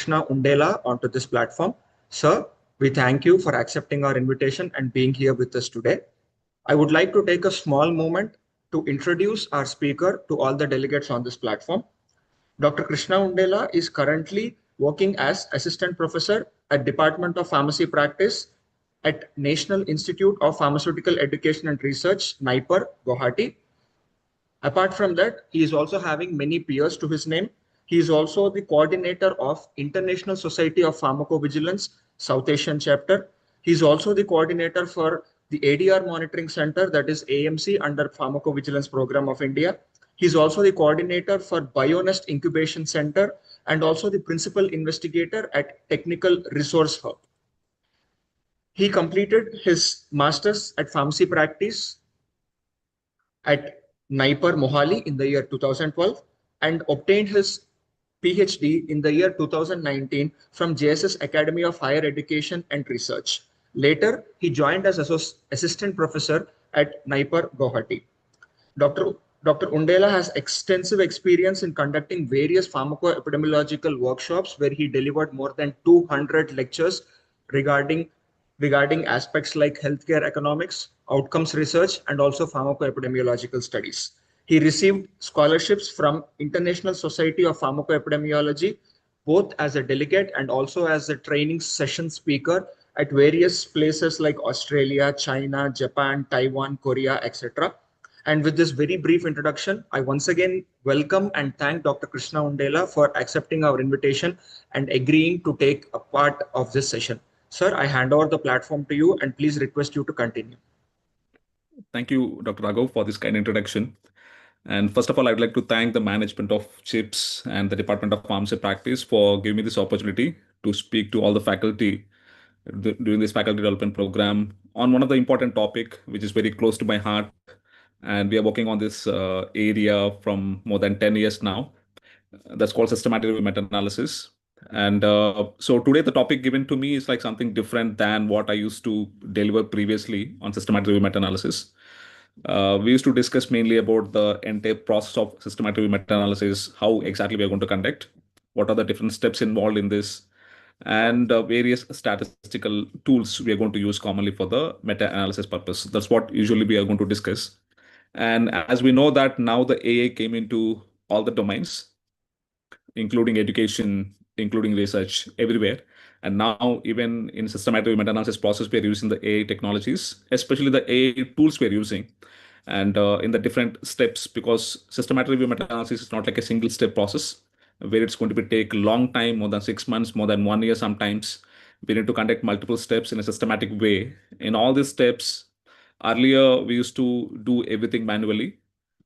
Krishna Undela onto this platform. Sir, we thank you for accepting our invitation and being here with us today. I would like to take a small moment to introduce our speaker to all the delegates on this platform. Dr. Krishna Undela is currently working as Assistant Professor at Department of Pharmacy Practice at National Institute of Pharmaceutical Education and Research, NIPER, Guwahati. Apart from that, he is also having many peers to his name. He is also the coordinator of International Society of Pharmacovigilance, South Asian chapter. He is also the coordinator for the ADR Monitoring Center, that is AMC, under Pharmacovigilance Program of India. He is also the coordinator for Bionest Incubation Center and also the principal investigator at Technical Resource Hub. He completed his master's at pharmacy practice at Naipur, Mohali in the year 2012 and obtained his PhD in the year 2019 from JSS Academy of Higher Education and Research. Later, he joined as assistant professor at Naipur, Guwahati. Dr. Undela has extensive experience in conducting various pharmacoepidemiological workshops where he delivered more than 200 lectures regarding regarding aspects like healthcare economics, outcomes research, and also pharmacoepidemiological studies. He received scholarships from International Society of Pharmacoepidemiology, both as a delegate and also as a training session speaker at various places like Australia, China, Japan, Taiwan, Korea, etc. And with this very brief introduction, I once again welcome and thank Dr. Krishna Undela for accepting our invitation and agreeing to take a part of this session. Sir, I hand over the platform to you and please request you to continue. Thank you, Dr. Raghav, for this kind introduction. And first of all, I'd like to thank the management of CHIPS and the Department of Pharmacy Practice for giving me this opportunity to speak to all the faculty during this faculty development program on one of the important topic, which is very close to my heart. And we are working on this area from more than 10 years now. That's called systematic review meta-analysis. And so today the topic given to me is like something different than what I used to deliver previously on systematic review meta-analysis. We used to discuss mainly about the entire process of systematic review meta-analysis, how exactly we are going to conduct, what are the different steps involved in this, and various statistical tools we are going to use commonly for the meta-analysis purpose. That's what usually we are going to discuss. And as we know that now the AI came into all the domains, including education, including research, everywhere. And now even in systematic meta-analysis process, we are using the AI technologies, especially the AI tools we are using. And in the different steps, because systematic review meta-analysis is not like a single step process where it's going to be take long time, more than 6 months, more than 1 year sometimes. We need to conduct multiple steps in a systematic way. In all these steps, earlier we used to do everything manually,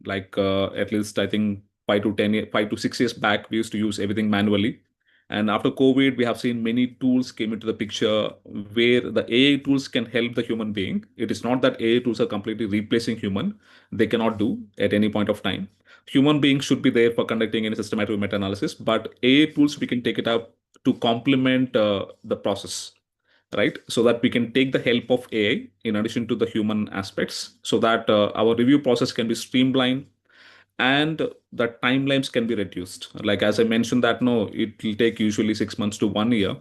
like at least I think 5 to 6 years back, we used to use everything manually. And after COVID, we have seen many tools came into the picture where the AI tools can help the human being. It is not that AI tools are completely replacing human. They cannot do at any point of time. Human beings should be there for conducting any systematic meta-analysis, but AI tools, we can take it up to complement the process, right? So that we can take the help of AI in addition to the human aspects so that our review process can be streamlined and the timelines can be reduced. Like as I mentioned that no, it will take usually 6 months to 1 year.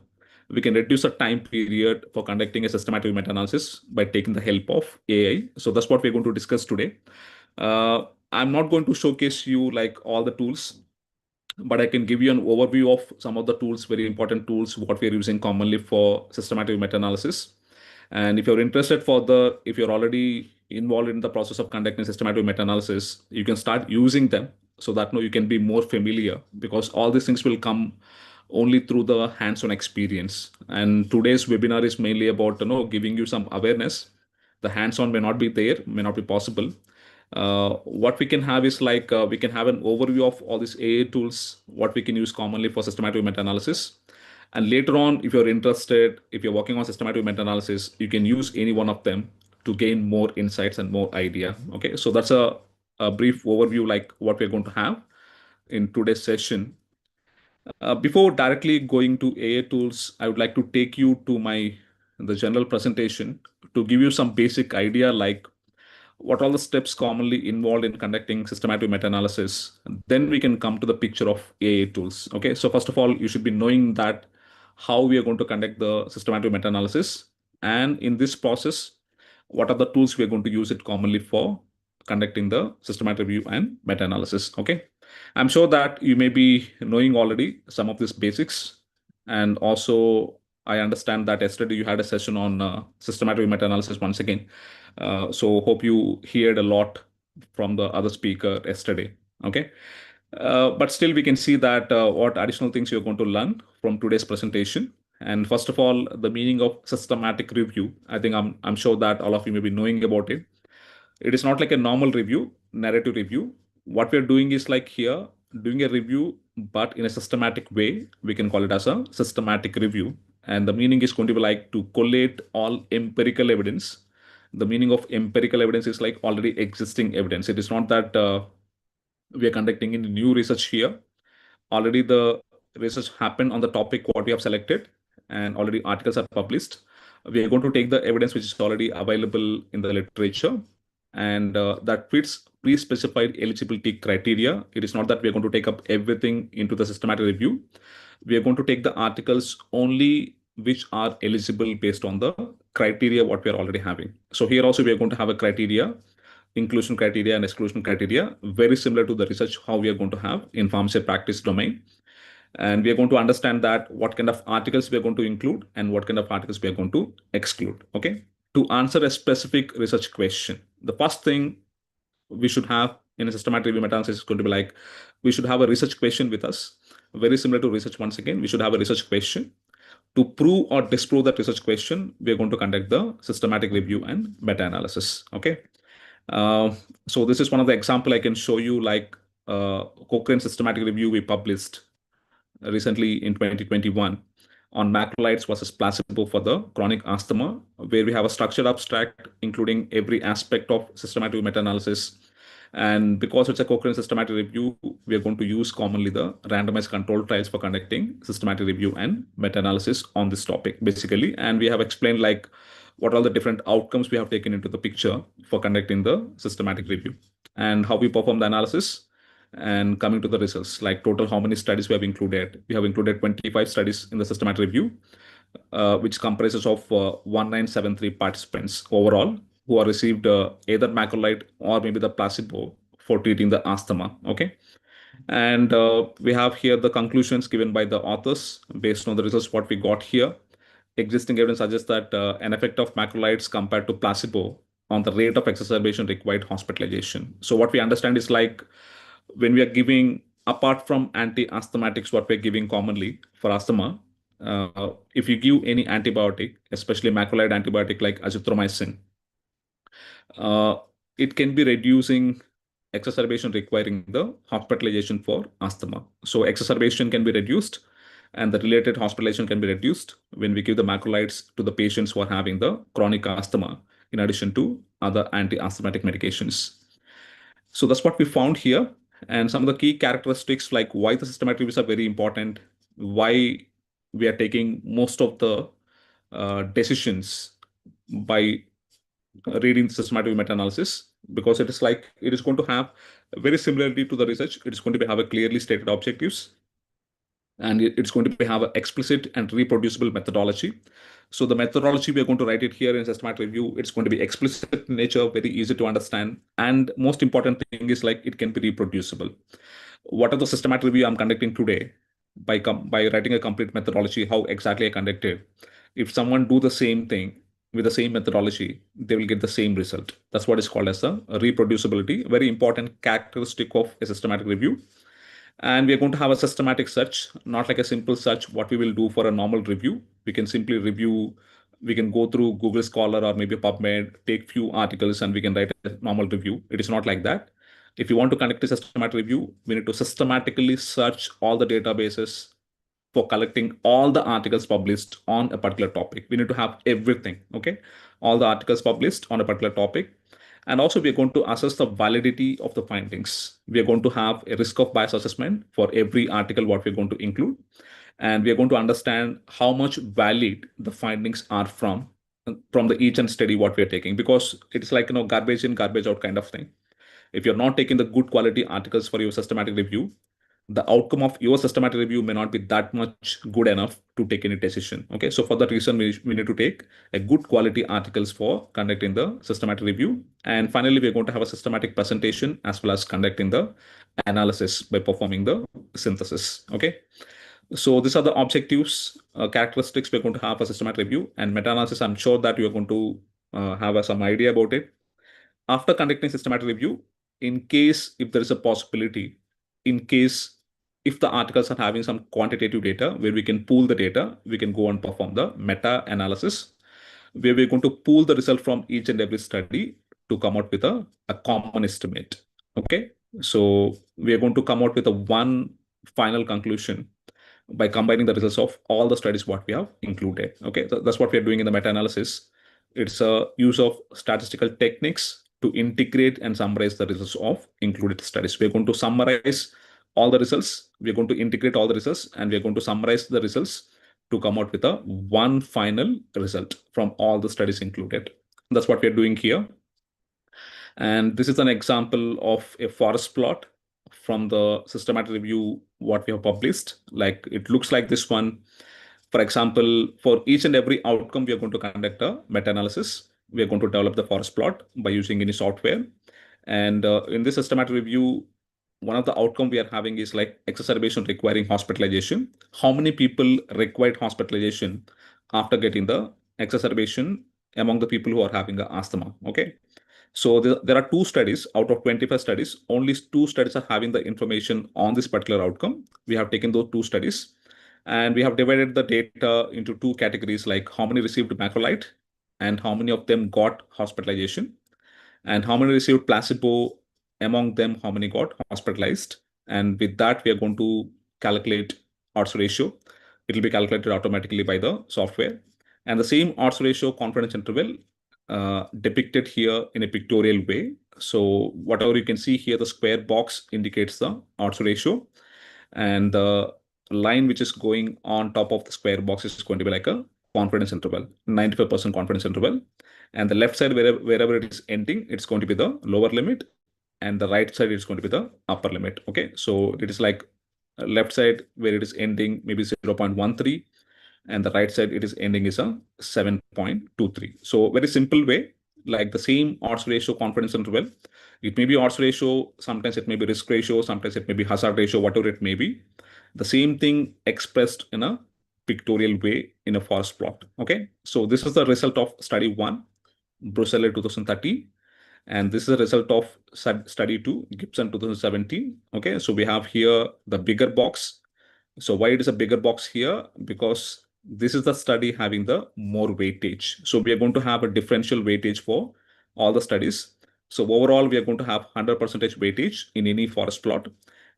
We can reduce the time period for conducting a systematic meta-analysis by taking the help of AI. So that's what we're going to discuss today. I'm not going to showcase you like all the tools, but I can give you an overview of some of the tools, very important tools, what we're using commonly for systematic meta-analysis. And if you're interested further, if you're already involved in the process of conducting systematic meta-analysis, you can start using them so that you can be more familiar, because all these things will come only through the hands-on experience. And today's webinar is mainly about giving you some awareness. The hands-on may not be there, may not be possible. What we can have is like we can have an overview of all these AI tools, what we can use commonly for systematic meta-analysis. And later on, if you're interested, if you're working on systematic meta-analysis, you can use any one of them to gain more insights and more idea. Okay, so that's a brief overview like what we're going to have in today's session. Before directly going to AI tools, I would like to take you to the general presentation to give you some basic idea like what are the steps commonly involved in conducting systematic meta-analysis, then we can come to the picture of AI tools. Okay, so first of all, you should be knowing that how we are going to conduct the systematic meta-analysis, and in this process, what are the tools we are going to use it commonly for conducting the systematic review and meta-analysis. Okay, I'm sure that you may be knowing already some of these basics, and also I understand that yesterday you had a session on systematic meta-analysis once again. So hope you heard a lot from the other speaker yesterday. Okay. But still, we can see that what additional things you're going to learn from today's presentation. And first of all, the meaning of systematic review. I think I'm sure that all of you may be knowing about it. It is not like a normal review, narrative review. What we're doing is like here, doing a review, but in a systematic way. We can call it as a systematic review. And the meaning is going to be like to collate all empirical evidence. The meaning of empirical evidence is like already existing evidence. It is not that we are conducting any new research here. Already the research happened on the topic what we have selected, and already articles are published. We are going to take the evidence which is already available in the literature, and that fits pre-specified eligibility criteria. It is not that we are going to take up everything into the systematic review. We are going to take the articles only which are eligible based on the criteria what we are already having. So here also we are going to have a criteria, inclusion criteria and exclusion criteria, very similar to the research how we are going to have in pharmacy practice domain. And we are going to understand that what kind of articles we are going to include and what kind of articles we are going to exclude. Okay. To answer a specific research question, the first thing we should have in a systematic review meta-analysis is going to be like, we should have a research question with us. Very similar to research once again, we should have a research question. To prove or disprove that research question, we are going to conduct the systematic review and meta-analysis. Okay. So this is one of the example I can show you, like Cochrane systematic review we published recently in 2021 on macrolides versus placebo for the chronic asthma, where we have a structured abstract including every aspect of systematic meta-analysis. And because it's a Cochrane systematic review, we are going to use commonly the randomized controlled trials for conducting systematic review and meta-analysis on this topic, basically. And we have explained like what are the different outcomes we have taken into the picture for conducting the systematic review and how we perform the analysis. And coming to the results, like total how many studies we have included. We have included 25 studies in the systematic review, which comprises of 1973 participants overall who are received either macrolide or maybe the placebo for treating the asthma. Okay. And we have here the conclusions given by the authors based on the results what we got here. Existing evidence suggests that an effect of macrolides compared to placebo on the rate of exacerbation required hospitalization. So what we understand is like when we are giving, apart from anti-asthmatics, what we're giving commonly for asthma, if you give any antibiotic, especially macrolide antibiotic like azithromycin, uh, it can be reducing exacerbation requiring the hospitalization for asthma. So exacerbation can be reduced and the related hospitalization can be reduced when we give the macrolides to the patients who are having the chronic asthma in addition to other anti-asthmatic medications. So that's what we found here. And some of the key characteristics, like why the systematic reviews are very important, why we are taking most of the decisions by reading the systematic meta-analysis, because it is like it is going to have a very similarity to the research. It is going to have a clearly stated objectives, and it's going to have an explicit and reproducible methodology. So the methodology, we are going to write it here in systematic review. It's going to be explicit in nature, very easy to understand. And most important thing is like it can be reproducible. What are the systematic review I'm conducting today? By writing a complete methodology, how exactly I conducted. If someone do the same thing with the same methodology, they will get the same result. That's what is called as a reproducibility, very important characteristic of a systematic review. And we are going to have a systematic search, not like a simple search, what we will do for a normal review. We can simply review, we can go through Google Scholar or maybe PubMed, take few articles, and we can write a normal review. It is not like that. If you want to conduct a systematic review, we need to systematically search all the databases for collecting all the articles published on a particular topic. We need to have everything, okay? All the articles published on a particular topic. And also, we are going to assess the validity of the findings. We are going to have a risk of bias assessment for every article what we're going to include. And we are going to understand how much valid the findings are from. from the each and study what we are taking, because it's like, garbage in, garbage out kind of thing. If you're not taking the good quality articles for your systematic review, the outcome of your systematic review may not be that much good enough to take any decision. Okay, so for that reason, we need to take a good quality articles for conducting the systematic review. And finally, we're going to have a systematic presentation as well as conducting the analysis by performing the synthesis. Okay, so these are the objectives, characteristics we're going to have a systematic review. And meta-analysis, I'm sure that you're going to have some idea about it. After conducting systematic review, in case if there is a possibility, in case if the articles are having some quantitative data where we can pool the data, we can go and perform the meta-analysis, where we're going to pool the result from each and every study to come out with a common estimate. Okay, so we are going to come out with a one final conclusion by combining the results of all the studies what we have included. Okay, so that's what we are doing in the meta-analysis. It's a use of statistical techniques to integrate and summarize the results of included studies. We're going to summarize all the results, we're going to integrate all the results, and we're going to summarize the results to come out with a one final result from all the studies included. That's what we're doing here. And this is an example of a forest plot from the systematic review what we have published. Like it looks like this one. For example, for each and every outcome, we are going to conduct a meta-analysis. We are going to develop the forest plot by using any software. And in this systematic review, one of the outcome we are having is like exacerbation requiring hospitalization. How many people required hospitalization after getting the exacerbation among the people who are having the asthma? Okay. So there are two studies out of 25 studies. Only two studies are having the information on this particular outcome. We have taken those two studies and we have divided the data into two categories, like how many received macrolide and how many of them got hospitalization, and how many received placebo, among them how many got hospitalized. And with that, we are going to calculate odds ratio. It will be calculated automatically by the software. And the same odds ratio confidence interval depicted here in a pictorial way. So whatever you can see here, the square box indicates the odds ratio, and the line which is going on top of the square box is going to be like a confidence interval, 95% confidence interval. And the left side, wherever it is ending, it's going to be the lower limit, and the right side is going to be the upper limit. Okay, so it is like left side where it is ending maybe 0.13, and the right side it is ending is a 7.23. So very simple way, like the same odds ratio confidence interval. It may be odds ratio, sometimes it may be risk ratio, sometimes it may be hazard ratio, whatever it may be. The same thing expressed in a pictorial way in a forest plot. Okay, so this is the result of study 1, Brussels 2030. And this is a result of study 2, Gibson 2017. Okay, so we have here the bigger box. So why it is a bigger box here? Because this is the study having the more weightage. So we are going to have a differential weightage for all the studies. So overall, we are going to have 100% weightage in any forest plot,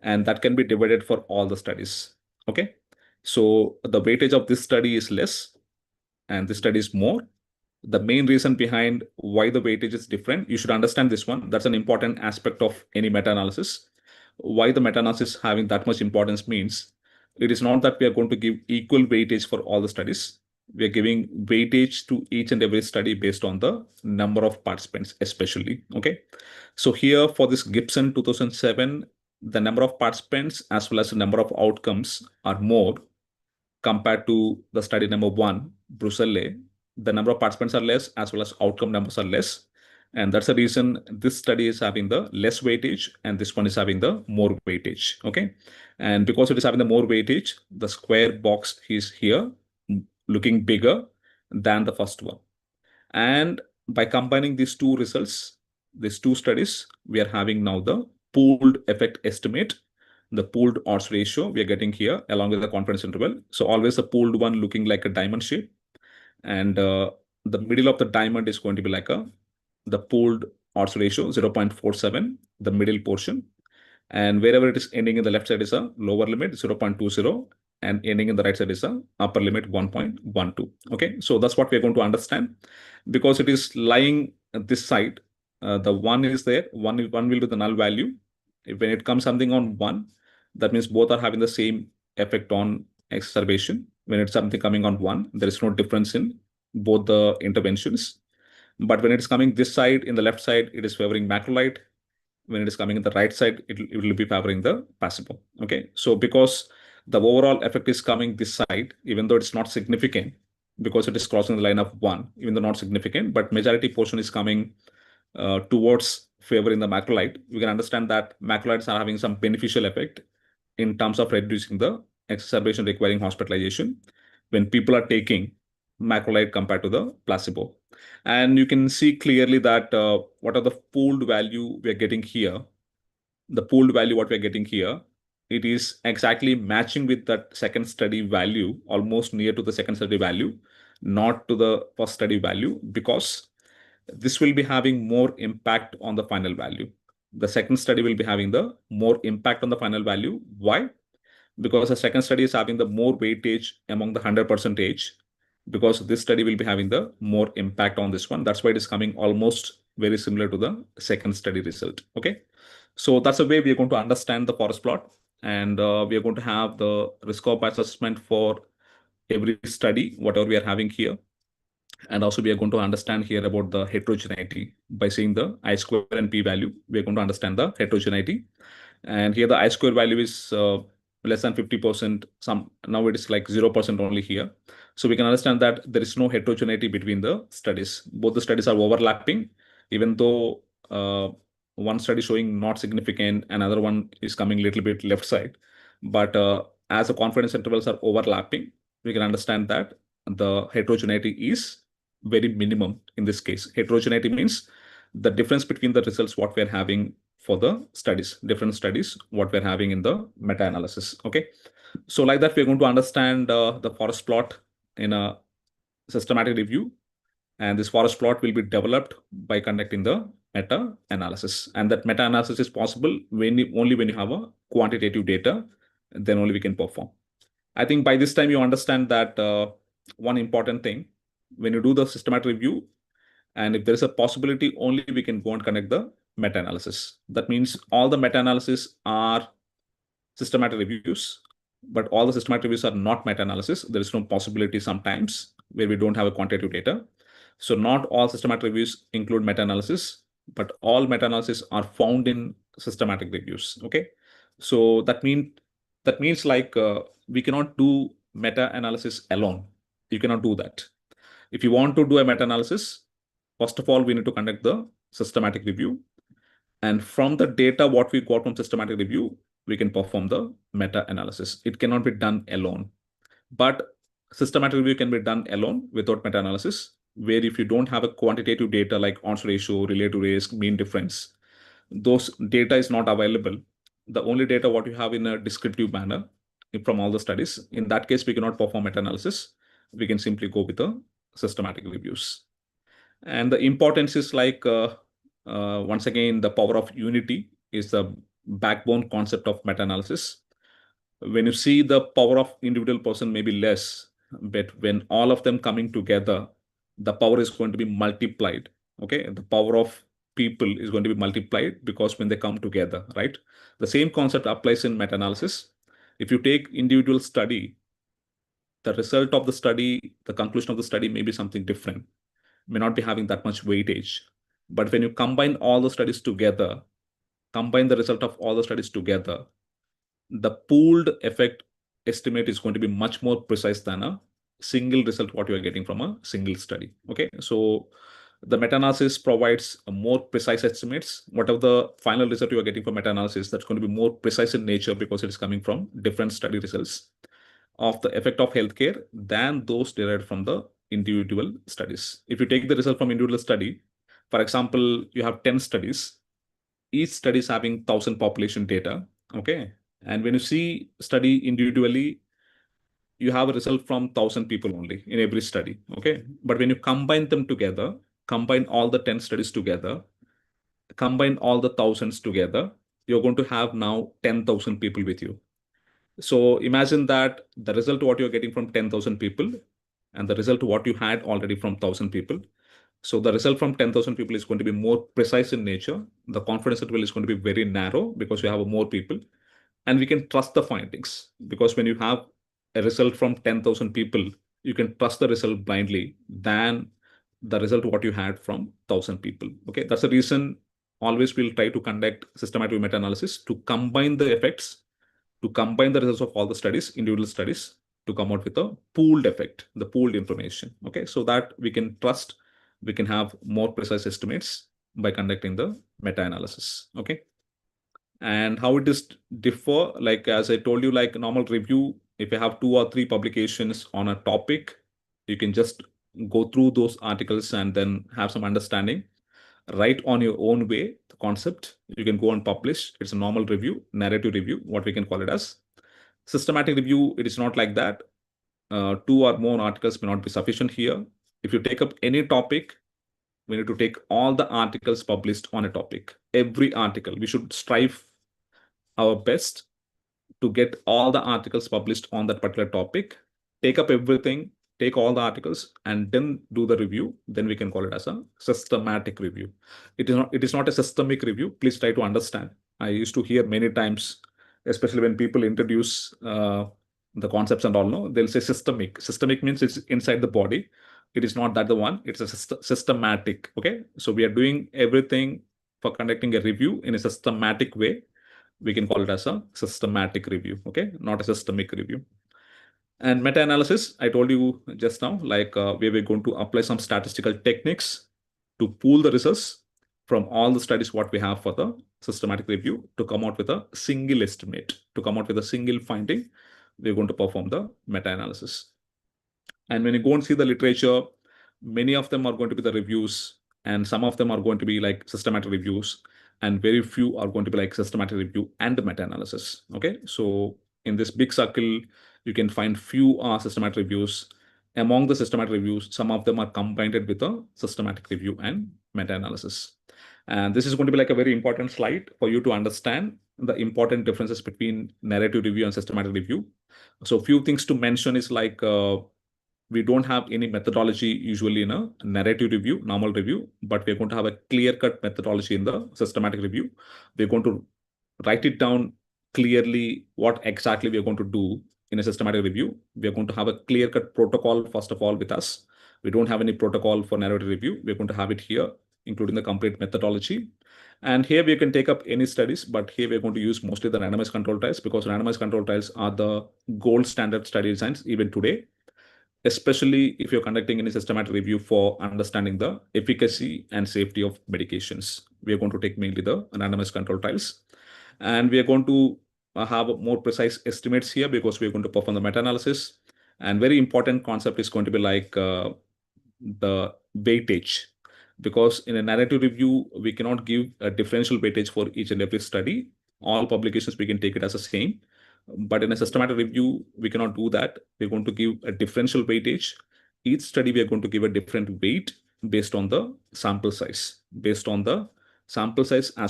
and that can be divided for all the studies. Okay, so the weightage of this study is less and this study is more. The main reason behind why the weightage is different, you should understand this one. That's an important aspect of any meta-analysis. Why the meta-analysis having that much importance means it is not that we are going to give equal weightage for all the studies. We are giving weightage to each and every study based on the number of participants, especially. Okay. So here for this Gibson 2007, the number of participants as well as the number of outcomes are more compared to the study number 1, Bruxelles. The number of participants are less as well as outcome numbers are less. And that's the reason this study is having the less weightage and this one is having the more weightage. Okay. And because it is having the more weightage, the square box is here looking bigger than the first one. And by combining these two results, these two studies, we are having now the pooled effect estimate, the pooled odds ratio we are getting here along with the confidence interval. So always the pooled one looking like a diamond shape, and the middle of the diamond is going to be like the pooled odds ratio 0.47, the middle portion, and wherever it is ending in the left side is a lower limit 0.20, and ending in the right side is a upper limit 1.12. Okay, so that's what we're going to understand. Because it is lying at this side, the one is there, one will be the null value. When it comes something on one, that means both are having the same effect on exacerbation. When it's something coming on one, there is no difference in both the interventions. But when it is coming this side, in the left side, it is favoring macrolide. When it is coming in the right side, it will be favoring the placebo. Okay, so because the overall effect is coming this side, even though it's not significant, because it is crossing the line of 1, even though not significant, but majority portion is coming towards favoring the macrolide, we can understand that macrolides are having some beneficial effect in terms of reducing the exacerbation requiring hospitalization when people are taking macrolide compared to the placebo. And you can see clearly that what are the pooled value we are getting here. The pooled value what we are getting here, it is exactly matching with that second study value, almost near to the second study value, not to the first study value, because this will be having more impact on the final value. The second study will be having the more impact on the final value. Why? Because the second study is having the more weightage among the 100% age, because this study will be having the more impact on this one. That's why it is coming almost very similar to the second study result. Okay. So that's the way we are going to understand the forest plot. And we are going to have the risk of bias assessment for every study, whatever we are having here. And also we are going to understand here about the heterogeneity by seeing the I square and p value. We are going to understand the heterogeneity. And here the I square value is less than 50%. Now it is like 0% only here. So we can understand that there is no heterogeneity between the studies. Both the studies are overlapping, even though one study showing not significant, another one is coming a little bit left side. But as the confidence intervals are overlapping, we can understand that the heterogeneity is very minimum in this case. Heterogeneity means the difference between the results what we're having for the studies, different studies, what we're having in the meta-analysis. Okay. So like that, we're going to understand the forest plot in a systematic review. And this forest plot will be developed by conducting the meta-analysis. And that meta-analysis is possible only when you have a quantitative data, then only we can perform. I think by this time you understand that one important thing, when you do the systematic review, and if there is a possibility, only we can go and connect the meta-analysis. That means all the meta-analysis are systematic reviews, but all the systematic reviews are not meta-analysis. There is no possibility sometimes where we don't have a quantitative data. So not all systematic reviews include meta-analysis, but all meta-analysis are found in systematic reviews. Okay, so that means like we cannot do meta-analysis alone. You cannot do that. If you want to do a meta-analysis, first of all, we need to conduct the systematic review. And from the data, what we got from systematic review, we can perform the meta-analysis. It cannot be done alone. But systematic review can be done alone without meta-analysis, where if you don't have a quantitative data like odds ratio, relative risk, mean difference, those data is not available. The only data what you have in a descriptive manner from all the studies, in that case, we cannot perform meta-analysis. We can simply go with the systematic reviews. And the importance is like, once again, the power of unity is the backbone concept of meta-analysis. When you see the power of individual person may be less, but when all of them coming together, the power is going to be multiplied. Okay, the power of people is going to be multiplied because when they come together, right? The same concept applies in meta-analysis. If you take individual study, the result of the study, the conclusion of the study may be something different, may not be having that much weightage. But when you combine all the studies together, combine the result of all the studies together, the pooled effect estimate is going to be much more precise than a single result what you are getting from a single study. Okay, so the meta-analysis provides a more precise estimates. Whatever the final result you are getting from meta-analysis, that's going to be more precise in nature because it is coming from different study results of the effect of healthcare than those derived from the individual studies. If you take the result from individual study, for example, you have 10 studies, each study is having 1,000 population data. Okay, and when you see study individually, you have a result from 1,000 people only in every study. Okay, but when you combine them together, combine all the 10 studies together, combine all the thousands together, you're going to have now 10,000 people with you. So imagine that the result what you're getting from 10,000 people and the result what you had already from 1,000 people. So the result from 10,000 people is going to be more precise in nature. The confidence interval is going to be very narrow because you have more people, and we can trust the findings because when you have a result from 10,000 people, you can trust the result blindly than the result what you had from 1,000 people. Okay, that's the reason always we'll try to conduct systematic meta-analysis to combine the effects, to combine the results of all the studies, individual studies, to come out with a pooled effect, the pooled information. Okay, so that we can trust, we can have more precise estimates by conducting the meta-analysis. Okay, and how it is differ, like as I told you, like normal review, if you have 2 or 3 publications on a topic, you can just go through those articles and then have some understanding, write on your own way the concept, you can go and publish. It's a normal review, narrative review, what we can call it as. Systematic review, it is not like that. 2 or more articles may not be sufficient here. If you take up any topic, we need to take all the articles published on a topic. Every article, we should strive our best to get all the articles published on that particular topic, take up everything, take all the articles, and then do the review. Then we can call it as a systematic review. It is not a systemic review. Please try to understand. I used to hear many times, especially when people introduce the concepts and all, no, they'll say systemic. Systemic means it's inside the body. It is not that the one, it's a systematic. Okay, so we are doing everything for conducting a review in a systematic way. We can call it as a systematic review. Okay, not a systemic review. And meta-analysis, I told you just now, like we were going to apply some statistical techniques to pool the results from all the studies what we have for the systematic review to come out with a single estimate, to come out with a single finding. We're going to perform the meta-analysis. And when you go and see the literature, many of them are going to be the reviews, and some of them are going to be like systematic reviews, and very few are going to be like systematic review and meta-analysis. Okay, so in this big circle, you can find few systematic reviews. Among the systematic reviews, some of them are combined with a systematic review and meta-analysis. And this is going to be like a very important slide for you to understand the important differences between narrative review and systematic review. So few things to mention is like we don't have any methodology usually in a narrative review, normal review, but we're going to have a clear-cut methodology in the systematic review. We're going to write it down clearly what exactly we are going to do in a systematic review. We are going to have a clear-cut protocol, first of all, with us. We don't have any protocol for narrative review. We're going to have it here, including the complete methodology. And here we can take up any studies, but here we're going to use mostly the randomized control trials, because randomized control trials are the gold standard study designs even today, especially if you're conducting any systematic review for understanding the efficacy and safety of medications. We are going to take mainly the randomized control trials. And we are going to have more precise estimates here because we are going to perform the meta-analysis. And very important concept is going to be like the weightage. Because in a narrative review, we cannot give a differential weightage for each and every study. All publications, we can take it as the same. But in a systematic review, we cannot do that. We're going to give a differential weightage. Each study, we are going to give a different weight based on the sample size, as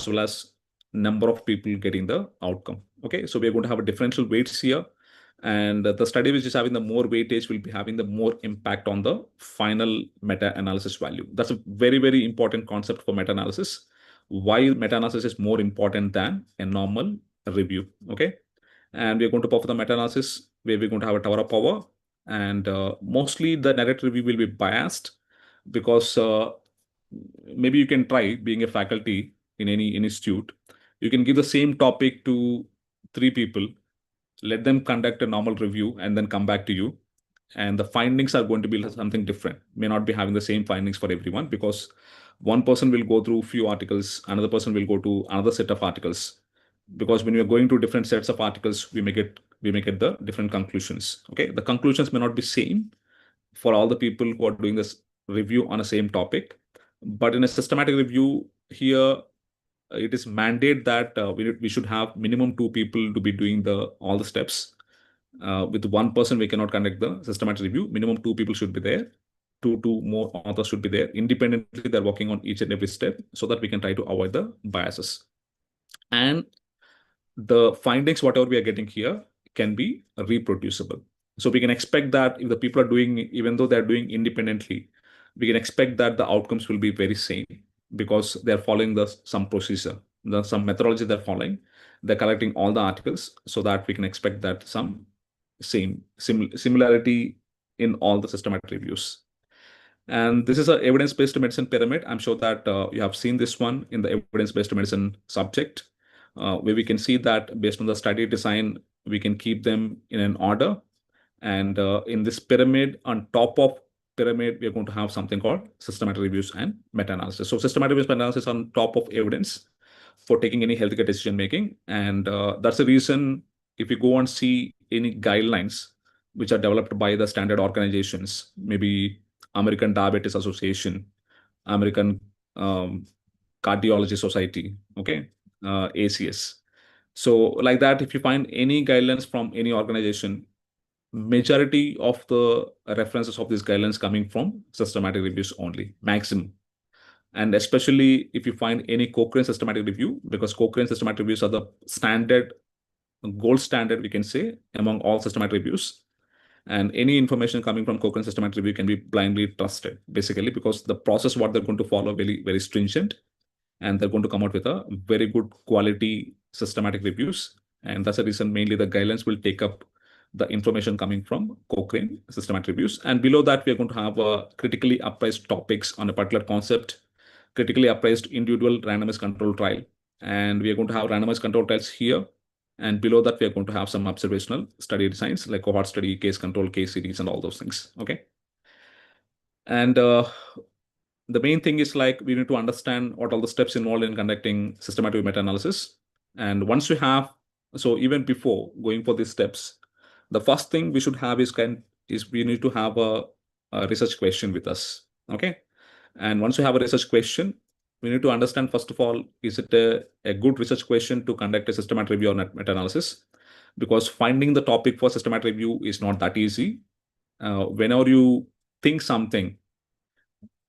well as number of people getting the outcome. Okay, so we're going to have a differential weights here. And the study which is having the more weightage will be having the more impact on the final meta-analysis value. That's a very, very important concept for meta-analysis. Why meta-analysis is more important than a normal review. Okay. And we're going to perform the meta-analysis where we're going to have a tower of power. And mostly the narrative review will be biased because maybe you can try being a faculty in any institute. You can give the same topic to 3 people, let them conduct a normal review and then come back to you. And the findings are going to be something different, may not be having the same findings for everyone, because one person will go through few articles, another person will go to another set of articles. Because when we are going to different sets of articles, we may get the different conclusions. Okay, the conclusions may not be same for all the people who are doing this review on a same topic, but in a systematic review here, it is mandate that we should have minimum 2 people to be doing all the steps. With one person, we cannot conduct the systematic review. Minimum 2 people should be there. Two more authors should be there. Independently, they're working on each and every step so that we can try to avoid the biases. And the findings, whatever we are getting here, can be reproducible. So we can expect that if the people are doing, even though they're doing independently, we can expect that the outcomes will be very same because they're following some procedure, some methodology they're following. They're collecting all the articles so that we can expect that some similarity in all the systematic reviews. And this is an evidence-based medicine pyramid. I'm sure that you have seen this one in the evidence-based medicine subject, where we can see that based on the study design, we can keep them in an order. And in this pyramid, on top of pyramid, we are going to have something called systematic reviews and meta-analysis. So systematic reviews and meta-analysis on top of evidence for taking any healthcare decision making. And that's the reason if you go and see any guidelines which are developed by the standard organizations, maybe American Diabetes Association, American Cardiology Society, okay, ACS. So like that, if you find any guidelines from any organization, majority of the references of these guidelines coming from systematic reviews only, maximum. And especially if you find any Cochrane systematic review, because Cochrane systematic reviews are the standard, gold standard, we can say, among all systematic reviews. And any information coming from Cochrane systematic review can be blindly trusted, basically, because the process what they're going to follow very, very stringent, and they're going to come out with a very good quality systematic reviews. And that's the reason mainly the guidelines will take up the information coming from Cochrane systematic reviews. And below that, we are going to have critically appraised topics on a particular concept, critically appraised individual randomized control trial. And we are going to have randomized control trials here. And below that, we are going to have some observational study designs like cohort study, case control, case series, and all those things. Okay. And the main thing is like we need to understand what all the steps involved in conducting systematic meta-analysis. And once we have, so even before going for these steps, the first thing we should have is we need to have a research question with us. Okay. And once we have a research question, we need to understand, first of all, is it a good research question to conduct a systematic review or meta-analysis? Because finding the topic for systematic review is not that easy. Whenever you think something,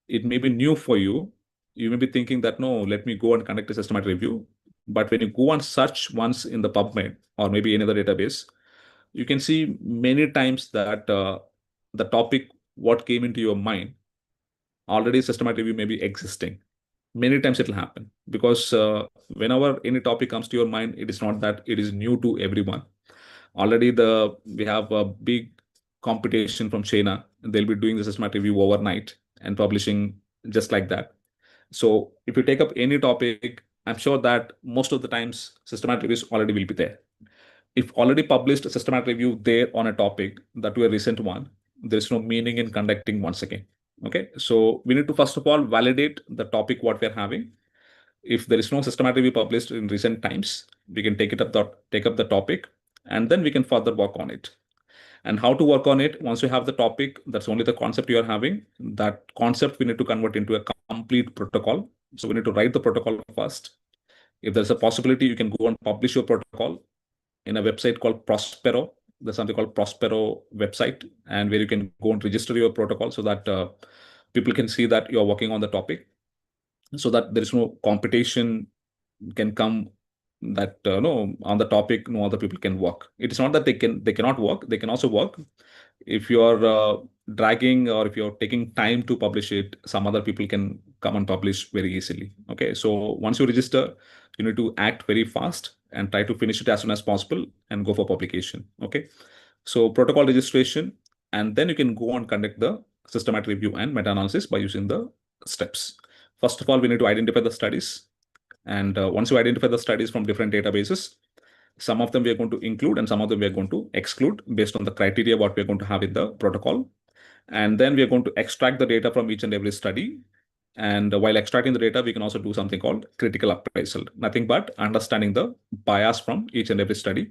it may be new for you. You may be thinking that, no, let me go and conduct a systematic review. But when you go and search once in the PubMed or maybe any other database, you can see many times that the topic, what came into your mind, already systematic review may be existing. Many times it will happen because whenever any topic comes to your mind, it is not that it is new to everyone. Already we have a big competition from China. They'll be doing the systematic review overnight and publishing just like that. So if you take up any topic, I'm sure that most of the times systematic reviews already will be there. If already published a systematic review there on a topic, that to a recent one, there's no meaning in conducting once again. Okay, so we need to first of all validate the topic what we're having. If there is no systematic review published in recent times, we can take up the topic, and then we can further work on it. And how to work on it, once you have the topic, that's only the concept you are having. That concept we need to convert into a complete protocol. So we need to write the protocol first. If there's a possibility, you can go and publish your protocol in a website called Prospero. There's something called Prospero website, and where you can go and register your protocol so that people can see that you're working on the topic, so that there is no competition can come that no, on the topic no other people can work. It is not that they cannot work, they can also work. If you are dragging or if you're taking time to publish it, some other people can come and publish very easily. Okay, so once you register, you need to act very fast and try to finish it as soon as possible and go for publication. Okay, so protocol registration, and then you can go and conduct the systematic review and meta-analysis by using the steps. First of all, we need to identify the studies. And once you identify the studies from different databases, some of them we are going to include and some of them we are going to exclude based on the criteria what we are going to have in the protocol. And then we are going to extract the data from each and every study. And while extracting the data, we can also do something called critical appraisal, nothing but understanding the bias from each and every study.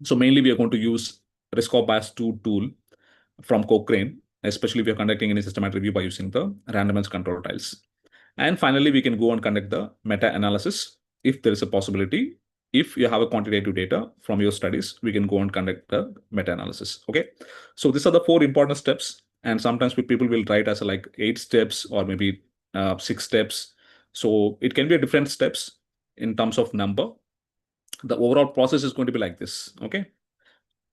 So mainly we are going to use risk of bias 2 tool from Cochrane, especially if you're conducting any systematic review by using the randomized control trials. And finally, we can go and conduct the meta-analysis if there is a possibility. If you have a quantitative data from your studies, we can go and conduct the meta-analysis. Okay, so these are the 4 important steps. And sometimes people will write as like 8 steps or maybe 6 steps. So it can be a different steps in terms of number. The overall process is going to be like this. Okay,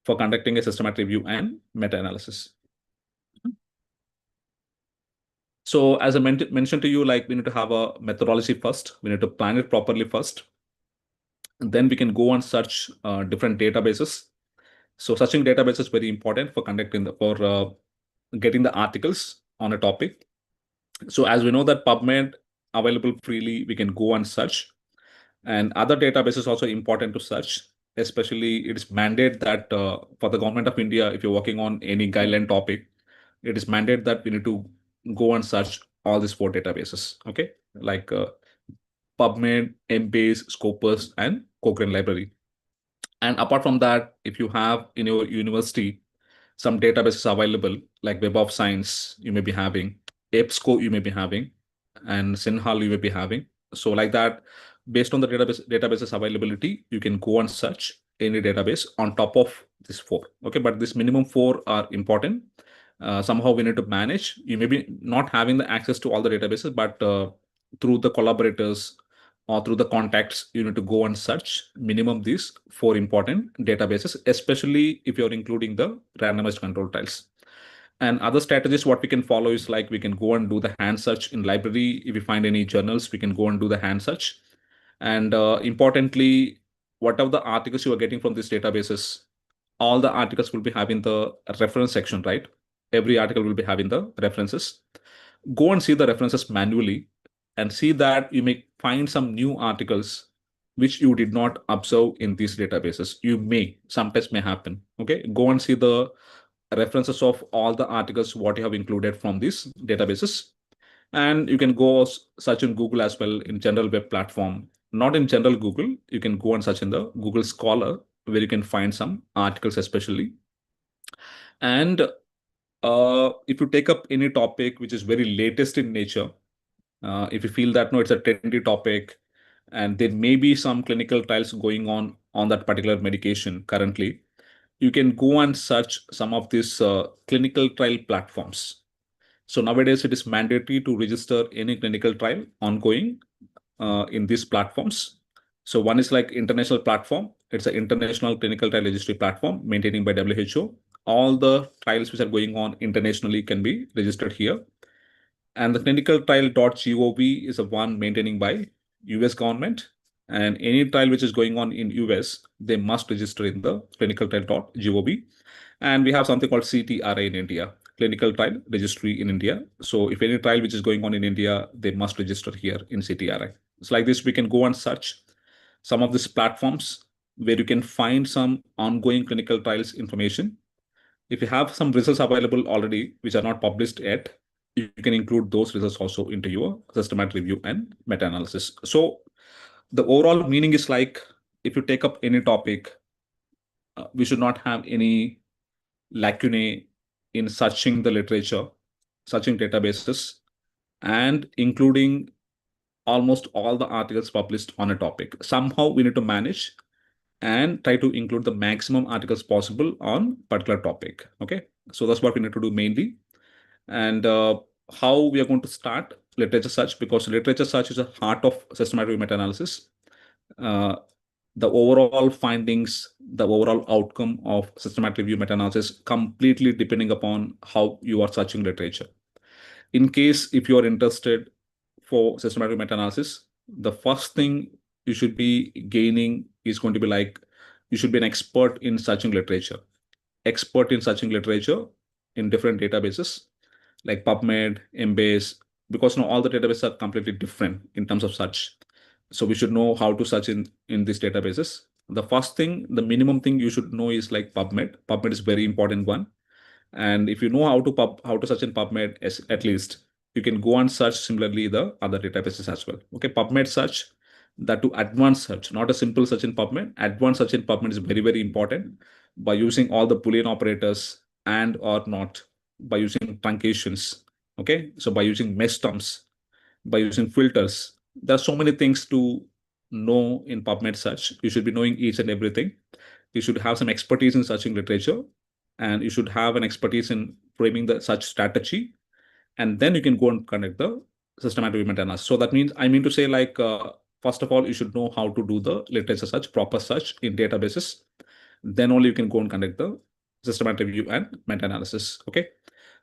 for conducting a systematic review and meta-analysis. So as I mentioned to you, like we need to have a methodology first. We need to plan it properly first. And then we can go and search different databases. So searching database is very important for getting the articles on a topic. So as we know that PubMed available freely, we can go and search. And other databases also important to search. Especially, it is mandate that for the government of India, if you're working on any guideline topic, it is mandate that we need to go and search all these four databases. Okay, like PubMed, Embase, Scopus, and Cochrane Library. And apart from that, if you have in your university some databases available, like Web of Science, you may be having, EBSCO, you may be having, and Sinhal, you may be having. So, like that, based on the databases availability, you can go and search any database on top of this four. Okay, but this minimum four are important. Somehow we need to manage. You may be not having the access to all the databases, but through the collaborators or through the contacts, you need to go and search minimum these four important databases, especially if you're including the randomized control trials. And other strategies, what we can follow is like we can go and do the hand search in library. If we find any journals, we can go and do the hand search. And importantly, whatever the articles you are getting from these databases, all the articles will be having the reference section, right? Every article will be having the references. Go and see the references manually and see that you may find some new articles which you did not observe in these databases. You may, sometimes may happen. Okay, go and see the references of all the articles what you have included from these databases. And you can go search in Google as well in general web platform. Not in general Google, you can go and search in the Google Scholar where you can find some articles especially. And if you take up any topic which is very latest in nature, if you feel that no, it's a trendy topic, and there may be some clinical trials going on that particular medication currently, you can go and search some of these clinical trial platforms. So nowadays, it is mandatory to register any clinical trial ongoing in these platforms. So one is like international platform. It's an international clinical trial registry platform maintained by WHO. All the trials which are going on internationally can be registered here. And the clinicaltrial.gov is a one maintaining by US government. And any trial which is going on in US, they must register in the clinicaltrial.gov. And we have something called CTRI in India, Clinical Trial Registry in India. So if any trial which is going on in India, they must register here in CTRI. It's like this, we can go and search some of these platforms where you can find some ongoing clinical trials information. If you have some results available already, which are not published yet, you can include those results also into your systematic review and meta-analysis. So the overall meaning is like, if you take up any topic, we should not have any lacunae in searching the literature, searching databases, and including almost all the articles published on a topic. Somehow we need to manage and try to include the maximum articles possible on particular topic. Okay, so that's what we need to do mainly. And how we are going to start literature search, because literature search is a heart of systematic meta-analysis. The overall findings, the overall outcome of systematic review meta-analysis completely depending upon how you are searching literature. In case if you are interested for systematic meta-analysis, the first thing you should be gaining is going to be like, you should be an expert in searching literature, in different databases like PubMed, Embase, because all the databases are completely different in terms of search. So we should know how to search in these databases. The first thing, the minimum thing you should know is like PubMed. PubMed is very important one. And if you know how to search in PubMed, at least you can go and search similarly the other databases as well. Okay, PubMed search, that to advanced search, not a simple search in PubMed. Advanced search in PubMed is very, very important by using all the Boolean operators and or not, by using truncations. Okay, so by using mesh terms, by using filters. There are so many things to know in PubMed search. You should be knowing each and everything. You should have some expertise in searching literature, and you should have an expertise in framing the search strategy. And then you can go and conduct the systematic review meta-analysis. So that means, I mean to say like, first of all, you should know how to do the literature search, proper search in databases. Then only you can go and conduct the systematic review and meta-analysis. Okay.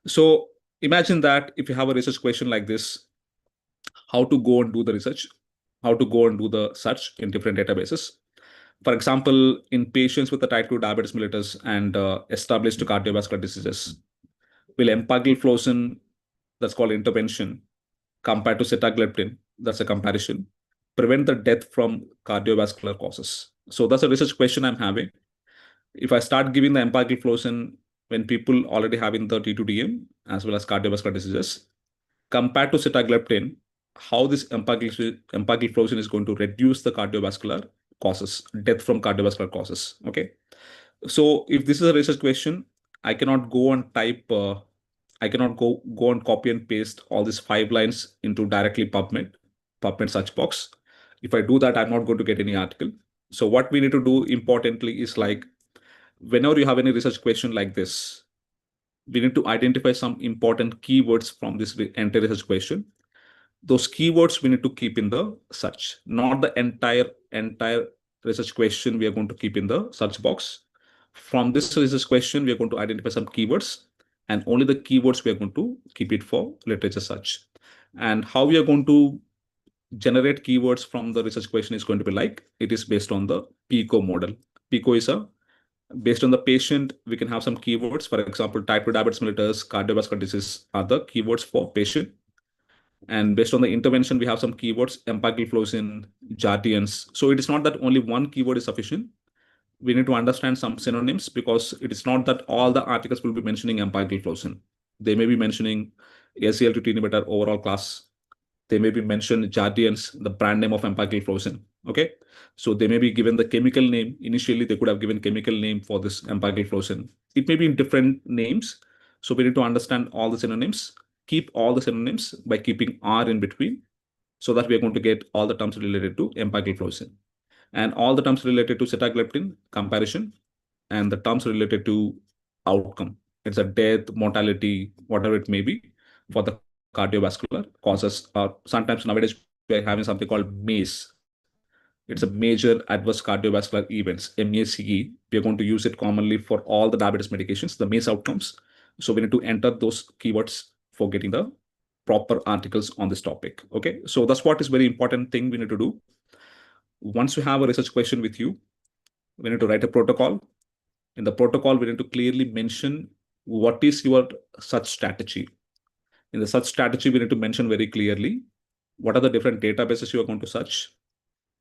So imagine that if you have a research question like this, how to go and do the research, how to go and do the search in different databases. For example, in patients with the type 2 diabetes mellitus and established cardiovascular diseases, will empagliflozin, that's called intervention, compared to sitagliptin, that's a comparison, prevent the death from cardiovascular causes? So that's a research question I'm having. If I start giving the empagliflozin when people already having the T2DM as well as cardiovascular diseases, compared to sitagliptin, how this empagliflozin is going to reduce the cardiovascular causes, death from cardiovascular causes. Okay. So if this is a research question, I cannot go and type, I cannot go and copy and paste all these 5 lines into directly PubMed search box. If I do that, I'm not going to get any article. So what we need to do importantly is like, whenever you have any research question like this, we need to identify some important keywords from this entire research question. Those keywords we need to keep in the search, not the entire research question we are going to keep in the search box. From this research question, we are going to identify some keywords, and only the keywords we are going to keep it for literature search. And how we are going to generate keywords from the research question is going to be like, it is based on the PICO model. PICO is based on the patient, we can have some keywords. For example, type 2 diabetes mellitus, cardiovascular disease are the keywords for patient. And based on the intervention, we have some keywords, empagliflozin, Jardians. So it is not that only one keyword is sufficient. We need to understand some synonyms, because it is not that all the articles will be mentioning empagliflozin. They may be mentioning SGLT2 inhibitor overall class. They may be mentioned Jardians, the brand name of empagliflozin. Okay. So they may be given the chemical name. Initially, they could have given chemical name for this empagliflozin. It may be in different names. So we need to understand all the synonyms, keep all the synonyms by keeping R in between, so that we are going to get all the terms related to empagliflozin and all the terms related to sitagliptin comparison and the terms related to outcome. It's a death, mortality, whatever it may be for the cardiovascular causes. Sometimes nowadays we are having something called MACE. It's a major adverse cardiovascular events, MACE. We are going to use it commonly for all the diabetes medications, the MACE outcomes. So we need to enter those keywords for getting the proper articles on this topic. Okay, so that's what is very important thing we need to do. Once you have a research question with you, we need to write a protocol. In the protocol, we need to clearly mention what is your search strategy. In the search strategy, we need to mention very clearly what are the different databases you are going to search,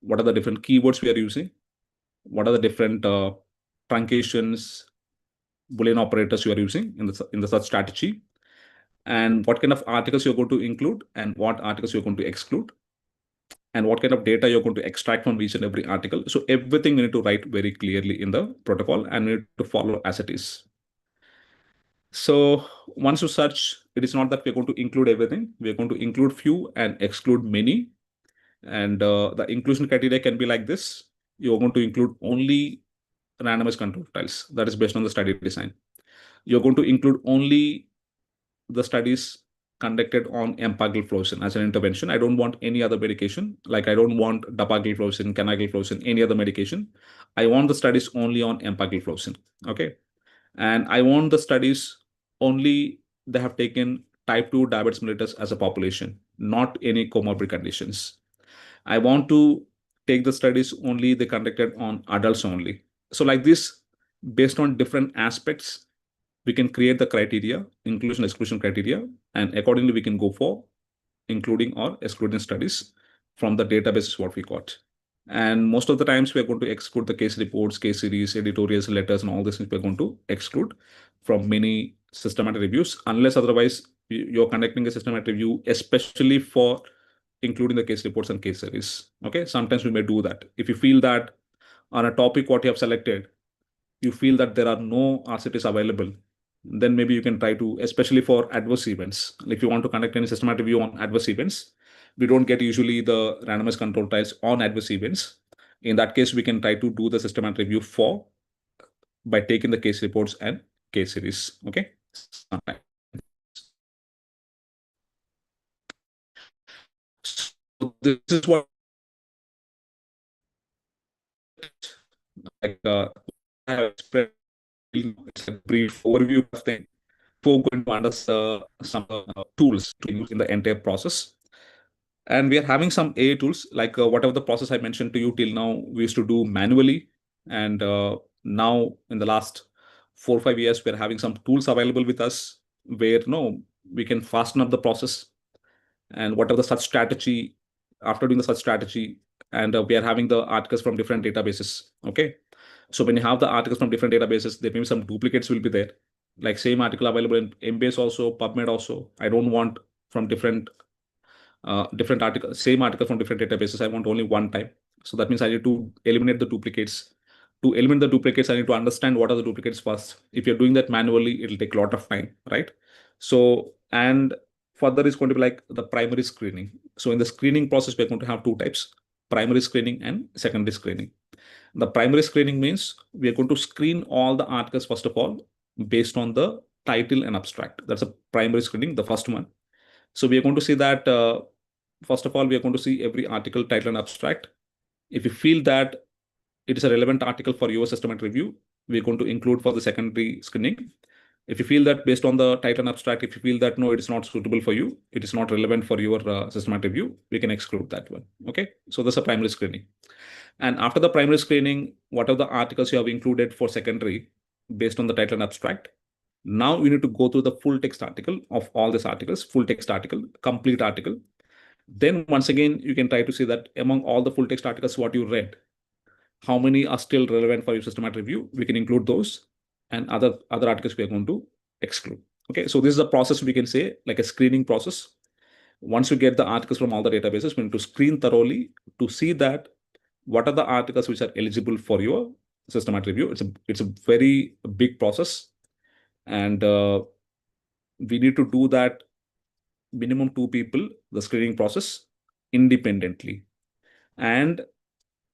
what are the different keywords we are using, what are the different truncations, Boolean operators you are using in the search strategy, and what kind of articles you're going to include and what articles you're going to exclude, and what kind of data you're going to extract from each and every article. So everything we need to write very clearly in the protocol, and we need to follow as it is. So once you search, it is not that we're going to include everything. We're going to include few and exclude many. And the inclusion criteria can be like this. You're going to include only randomized control trials. That is based on the study design. You're going to include only the studies conducted on empagliflozin as an intervention. I don't want any other medication. Like I don't want dapagliflozin, canagliflozin, any other medication. I want the studies only on empagliflozin. Okay. And I want the studies only they have taken type 2 diabetes mellitus as a population, not any comorbid conditions. I want to take the studies only they conducted on adults only. So like this, based on different aspects, we can create the criteria, inclusion, exclusion criteria, and accordingly we can go for including or excluding studies from the databases what we got. And most of the times we are going to exclude the case reports, case series, editorials, letters, and all these things we're going to exclude from many systematic reviews, unless otherwise you're conducting a systematic review, especially for including the case reports and case series. Okay, sometimes we may do that. If you feel that on a topic what you have selected, you feel that there are no RCTs available, then maybe you can try to, especially for adverse events. If you want to conduct any systematic review on adverse events, we don't get usually the randomized control trials on adverse events. In that case, we can try to do the systematic review for by taking the case reports and case series. Okay. So this is what like I have explained. It's a brief overview of thing. Before going to understand some tools to use in the entire process. And we are having some AI tools, like whatever the process I mentioned to you till now, we used to do manually. And now in the last 4 or 5 years, we're having some tools available with us where no, we can fasten up the process. And whatever the such strategy, after doing the such strategy, and we are having the articles from different databases. Okay. So when you have the articles from different databases, there may be some duplicates will be there. Like same article available in Embase also, PubMed also. I don't want from different article, same article from different databases. I want only one time. So that means I need to eliminate the duplicates. To eliminate the duplicates, I need to understand what are the duplicates first. If you're doing that manually, it'll take a lot of time, right? So, and further is going to be like the primary screening. So in the screening process, we're going to have two types: primary screening and secondary screening. The primary screening means we are going to screen all the articles first of all based on the title and abstract. That's a primary screening, the first one. So we are going to see that first of all, we are going to see every article, title, and abstract. If you feel that it is a relevant article for your systematic review, we're going to include for the secondary screening. If you feel that based on the title and abstract, if you feel that no, it is not suitable for you, it is not relevant for your systematic review, we can exclude that one. Okay, so that's a primary screening. And after the primary screening, whatever the articles you have included for secondary based on the title and abstract, now we need to go through the full text article of all these articles, full text article, complete article. Then once again, you can try to see that among all the full text articles, what you read, how many are still relevant for your systematic review. We can include those, and other articles we are going to exclude. Okay, so this is a process, we can say, like a screening process. Once you get the articles from all the databases, we need to screen thoroughly to see that what are the articles which are eligible for your systematic review. It's a very big process, and we need to do that minimum 2 people, the screening process, independently. And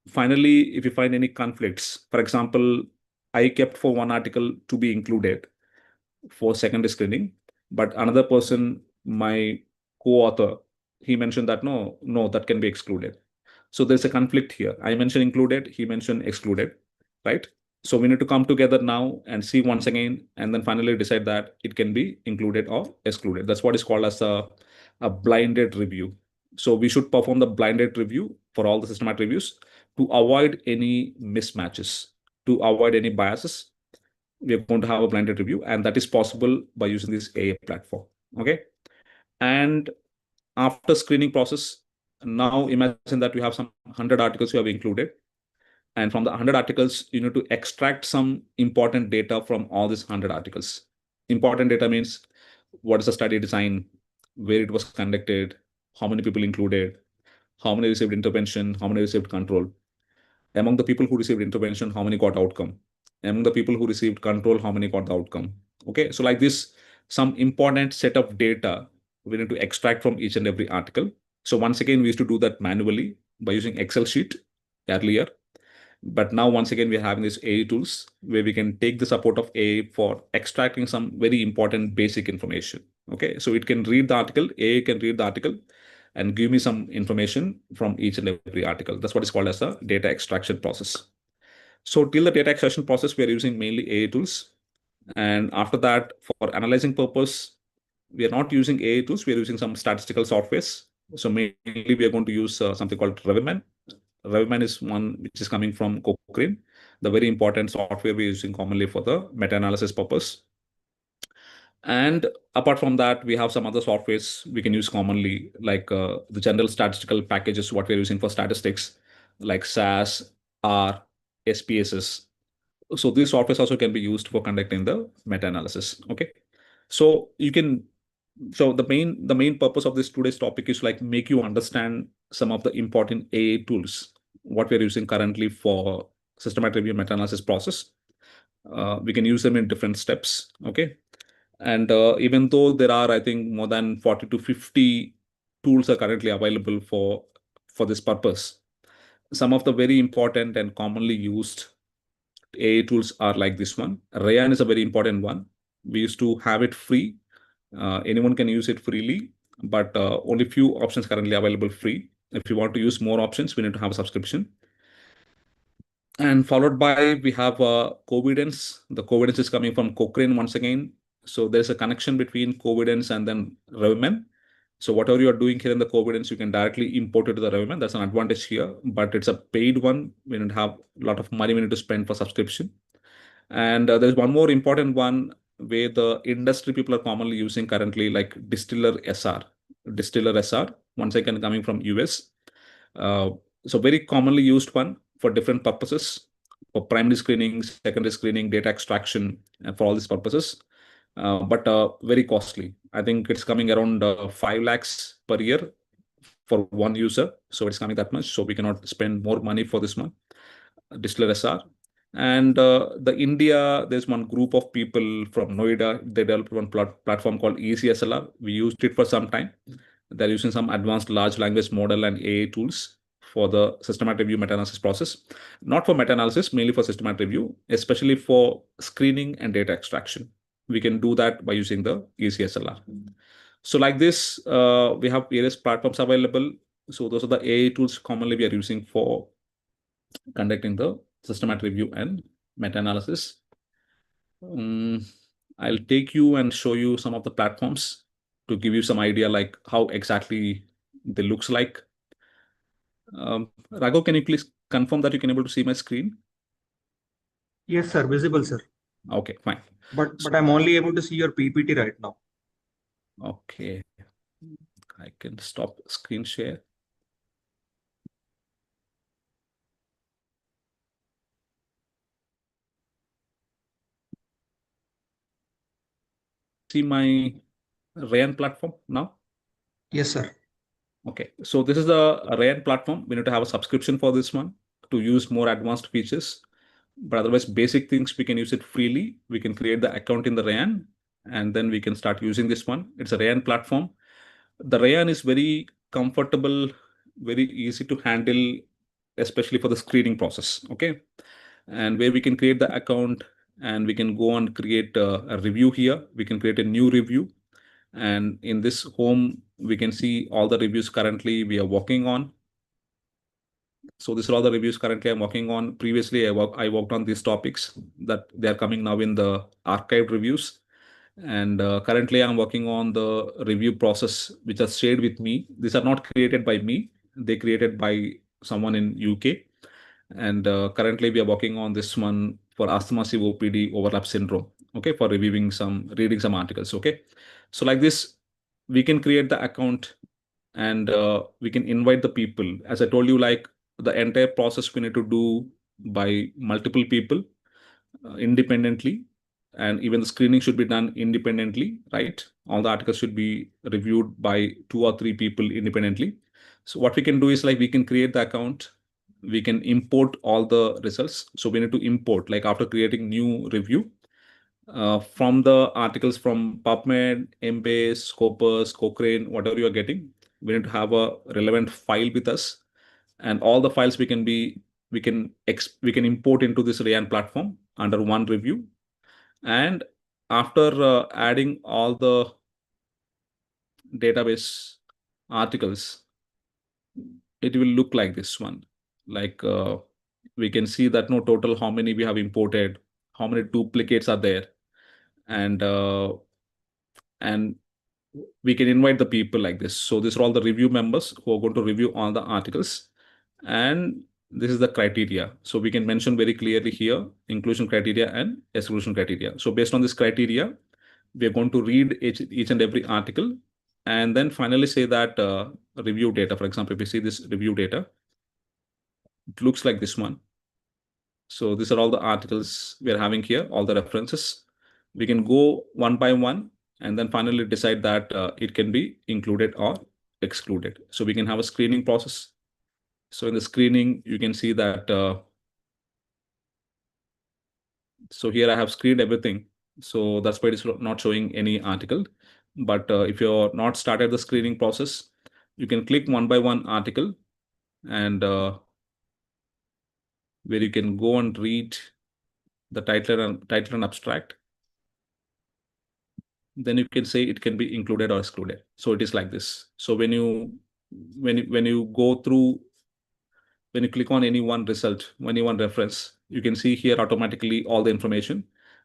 finally, if you find any conflicts, for example, I kept for one article to be included for secondary screening, but another person, my co-author, he mentioned that no, that can be excluded. So there's a conflict here. I mentioned included, he mentioned excluded, right? So we need to come together now and see once again, and then finally decide that it can be included or excluded. That's what is called as a blinded review. So we should perform the blinded review for all the systematic reviews to avoid any mismatches, to avoid any biases. We are going to have a blinded review, and that is possible by using this AI platform. Okay. And after screening process, now imagine that you have some 100 articles you have included. And from the 100 articles, you need to extract some important data from all these 100 articles. Important data means what is the study design, where it was conducted, how many people included, how many received intervention, how many received control. Among the people who received intervention, how many got outcome? Among the people who received control, how many got the outcome? Okay, so like this, some important set of data we need to extract from each and every article. So once again, we used to do that manually by using Excel sheet earlier. But now, once again, we're having these AI tools where we can take the support of AI for extracting some very important basic information. Okay, so it can read the article, AI can read the article and give me some information from each and every article. That's what is called as a data extraction process. So till the data extraction process, we are using mainly AI tools. And after that, for analyzing purpose, we are not using AI tools, we are using some statistical softwares. So mainly we are going to use something called Reviman. Reviman is one which is coming from Cochrane, the very important software we're using commonly for the meta-analysis purpose. And apart from that, we have some other softwares we can use commonly, like the general statistical packages, what we're using for statistics, like SAS, R, SPSS. So these softwares also can be used for conducting the meta-analysis. Okay. So you can, so the main purpose of this today's topic is like make you understand some of the important AI tools, what we're using currently for systematic review meta-analysis process. We can use them in different steps. Okay. And even though there are, I think, more than 40 to 50 tools are currently available for this purpose, some of the very important and commonly used AI tools are like this one. Rayan is a very important one. We used to have it free. Anyone can use it freely, but only few options currently available free. If you want to use more options, we need to have a subscription. And followed by, we have Covidence. The Covidence is coming from Cochrane once again. So there's a connection between Covidence and then Reviman. So whatever you are doing here in the Covidence, you can directly import it to the Reviman. That's an advantage here, but it's a paid one. We don't have a lot of money we need to spend for subscription. And there's one more important one where the industry people are commonly using currently, like Distiller SR. Distiller SR, once again coming from US. Uh, so very commonly used one for different purposes, for primary screening, secondary screening, data extraction, and for all these purposes. But very costly. I think it's coming around 5 lakhs per year for one user. So it's coming that much. So we cannot spend more money for this one, Distiller SR. And the India, there's one group of people from Noida. They developed one platform called ECSLR. We used it for some time. They're using some advanced large language model and AI tools for the systematic review meta-analysis process. Not for meta-analysis, mainly for systematic review, especially for screening and data extraction. We can do that by using the ECSLR. So like this, we have various platforms available. So those are the AI tools commonly we are using for conducting the systematic review and meta-analysis. I'll take you and show you some of the platforms to give you some idea like how exactly they looks like. Raghav, can you please confirm that you can able to see my screen? Yes, sir. Visible, sir. Okay, fine. But I'm only able to see your PPT right now. Okay. I can stop screen share. See my Rayan platform now? Yes, sir. Okay, so this is the Rayan platform. We need to have a subscription for this one to use more advanced features. But otherwise, basic things, we can use it freely. We can create the account in the Rayan, and then we can start using this one. It's a Rayan platform. The Rayan is very comfortable, very easy to handle, especially for the screening process. Okay, and where we can create the account and we can go and create a review here. We can create a new review. And in this home, we can see all the reviews currently we are working on. So these are all the reviews currently I'm working on. Previously, I worked on these topics that they are coming now in the archived reviews. And currently, I'm working on the review process, which are shared with me. These are not created by me. They created by someone in UK. And currently, we are working on this one for asthma COPD overlap syndrome. Okay, for reading some articles. Okay, so like this, we can create the account and we can invite the people. As I told you, like the entire process we need to do by multiple people independently, and even the screening should be done independently, right? All the articles should be reviewed by 2 or 3 people independently. So what we can do is like we can create the account, we can import all the results. So we need to import, like after creating new review, from the articles from PubMed, Embase, Scopus, Cochrane, whatever you are getting, we need to have a relevant file with us, and all the files we can import into this Rayan platform under one review. And after adding all the database articles, it will look like this one. Like we can see that no total how many we have imported, how many duplicates are there, and and we can invite the people like this. So these are all the review members who are going to review all the articles. And this is the criteria. So we can mention very clearly here, inclusion criteria and exclusion criteria. So based on this criteria, we are going to read each and every article and then finally say that review data. For example, if we see this review data, it looks like this one. So these are all the articles we are having here, all the references. We can go one by one and then finally decide that it can be included or excluded. So we can have a screening process. So in the screening, you can see that. So here I have screened everything. So that's why it's not showing any article. But if you're not started the screening process, you can click one by one article and where you can go and read the title and abstract. Then you can say it can be included or excluded. So it is like this. So when you go through, when you click on any one result, any one reference, you can see here automatically all the information,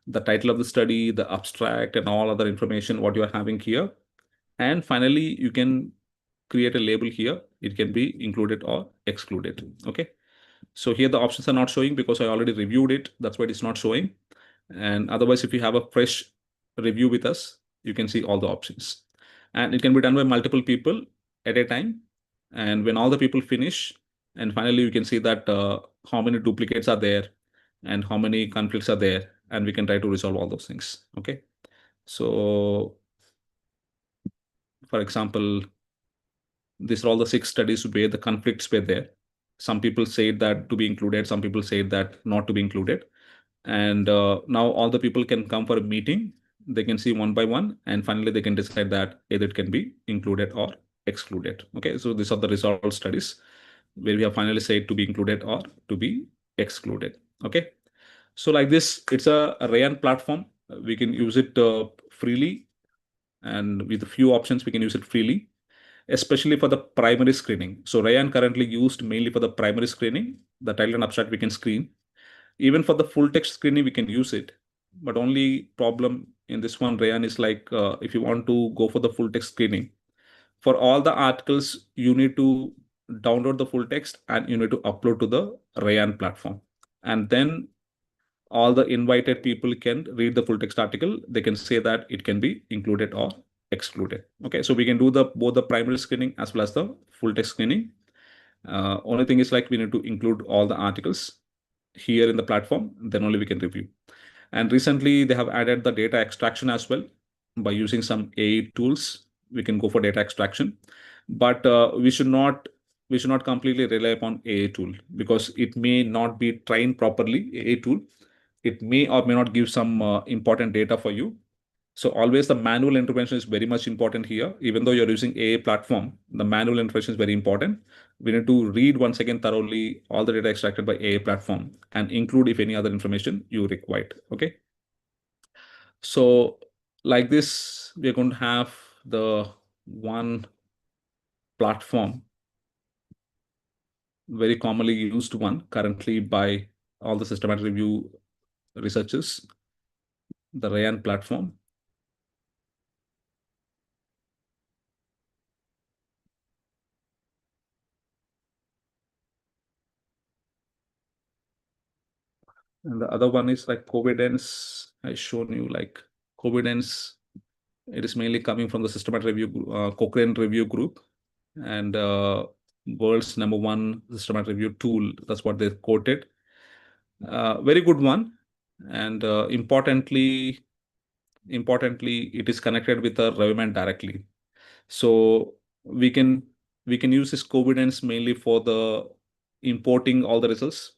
the title of the study, the abstract, and all other information what you are having here. And finally, you can create a label here. It can be included or excluded. Okay. So here the options are not showing because I already reviewed it. That's why it's not showing. And otherwise, if you have a fresh review with us, you can see all the options. And it can be done by multiple people at a time. And when all the people finish, and finally you can see that how many duplicates are there and how many conflicts are there, and we can try to resolve all those things. Okay. So for example, these are all the 6 studies where the conflicts were there. Some people say that to be included, some people say that not to be included. And now all the people can come for a meeting. They can see one by one, and finally they can decide that either it can be included or excluded. Okay, so these are the result studies where we have finally said to be included or to be excluded. Okay, so like this, it's a Rayan platform. We can use it freely, and with a few options, we can use it freely, especially for the primary screening. So Rayan currently used mainly for the primary screening. The title and abstract we can screen. Even for the full text screening, we can use it. But only problem in this one, Rayan, is like if you want to go for the full text screening, for all the articles, you need to download the full text and you need to upload to the Rayan platform. And then all the invited people can read the full text article. They can say that it can be included or excluded. Okay, so we can do the both the primary screening as well as the full text screening. Only thing is like we need to include all the articles here in the platform, then only we can review. And recently they have added the data extraction as well. By using some AI tools, we can go for data extraction, but we should not completely rely upon AI tool because it may not be trained properly. AI tool, it may or may not give some important data for you. So always the manual intervention is very much important here. Even though you're using AI platform, the manual intervention is very important. We need to read once again thoroughly all the data extracted by AI platform and include if any other information you required. Okay. So like this, we're going to have the one platform, very commonly used one currently by all the systematic review researchers, the Rayan platform. And the other one is like Covidence. I shown you like Covidence. It is mainly coming from the systematic review, Cochrane review group, and world's #1 systematic review tool. That's what they quoted. Very good one, and importantly, it is connected with the Reviman directly. So we can we can use this Covidence mainly for the importing all the results,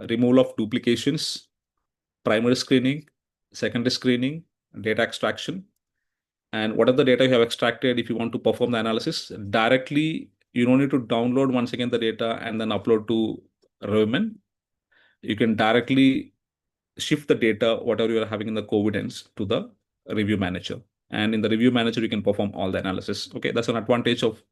removal of duplications, primary screening, secondary screening, data extraction. And what are the data you have extracted? If you want to perform the analysis directly, you don't need to download once again the data and then upload to Reviman. You can directly shift the data, whatever you are having in the Covidence, to the review manager. And in the review manager, you can perform all the analysis. Okay, that's an advantage of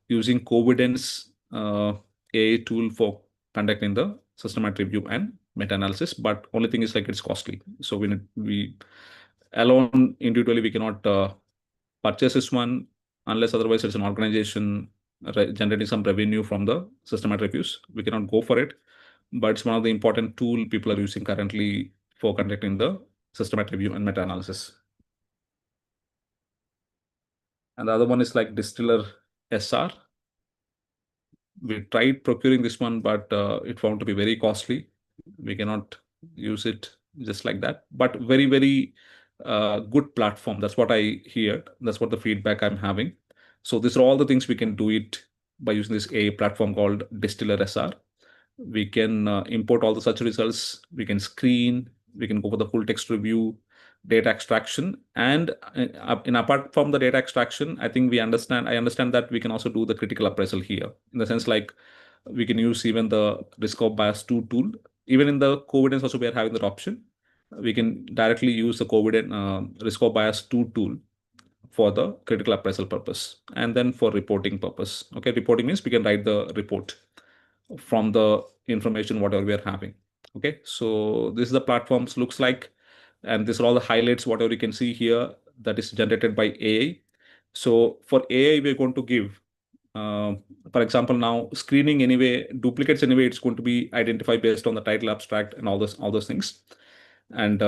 using Covidence AI tool for conducting the systematic review and meta-analysis. But only thing is like it's costly. So we alone individually we cannot purchase this one unless otherwise it's an organization generating some revenue from the systematic reviews. We cannot go for it, but it's one of the important tool people are using currently for conducting the systematic review and meta-analysis. And the other one is like Distiller SR. We tried procuring this one, but it found to be very costly. We cannot use it just like that, but very, very good platform. That's what I hear. That's what the feedback I'm having. So these are all the things we can do it by using this AI platform called Distiller SR. We can import all the search results. We can screen. We can go for the full text review, data extraction, and in apart from the data extraction, I think I understand that we can also do the critical appraisal here, in the sense like we can use even the risk of bias 2 tool. Even in the Covidence also we are having that option. We can directly use the risk of bias 2 tool for the critical appraisal purpose and then for reporting purpose. Okay, reporting means we can write the report from the information whatever we are having. Okay, so this is the platforms looks like, and these are all the highlights whatever you can see here that is generated by AI. So for AI, we're going to give, uh, for example, now screening anyway, duplicates anyway, it's going to be identified based on the title abstract and all those things. And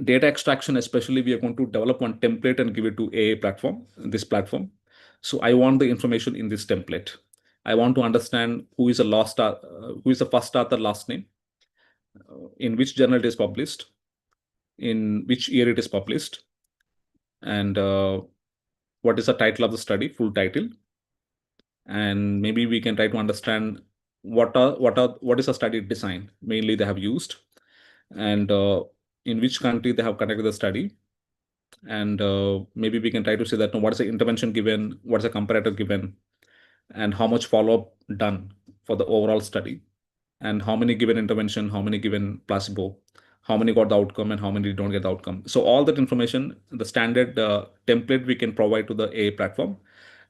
data extraction, especially, we are going to develop one template and give it to AI platform, this platform. So I want the information in this template. I want to understand who is who is the first author last name, in which journal it is published, in which year it is published, and what is the title of the study, full title, and maybe we can try to understand what is the study design mainly they have used, and in which country they have conducted the study, and maybe we can try to say that, no, what is the intervention given, what is the comparator given, and how much follow-up done for the overall study, and how many given intervention, how many given placebo, how many got the outcome, and how many don't get the outcome. So all that information, the standard template we can provide to the AI platform,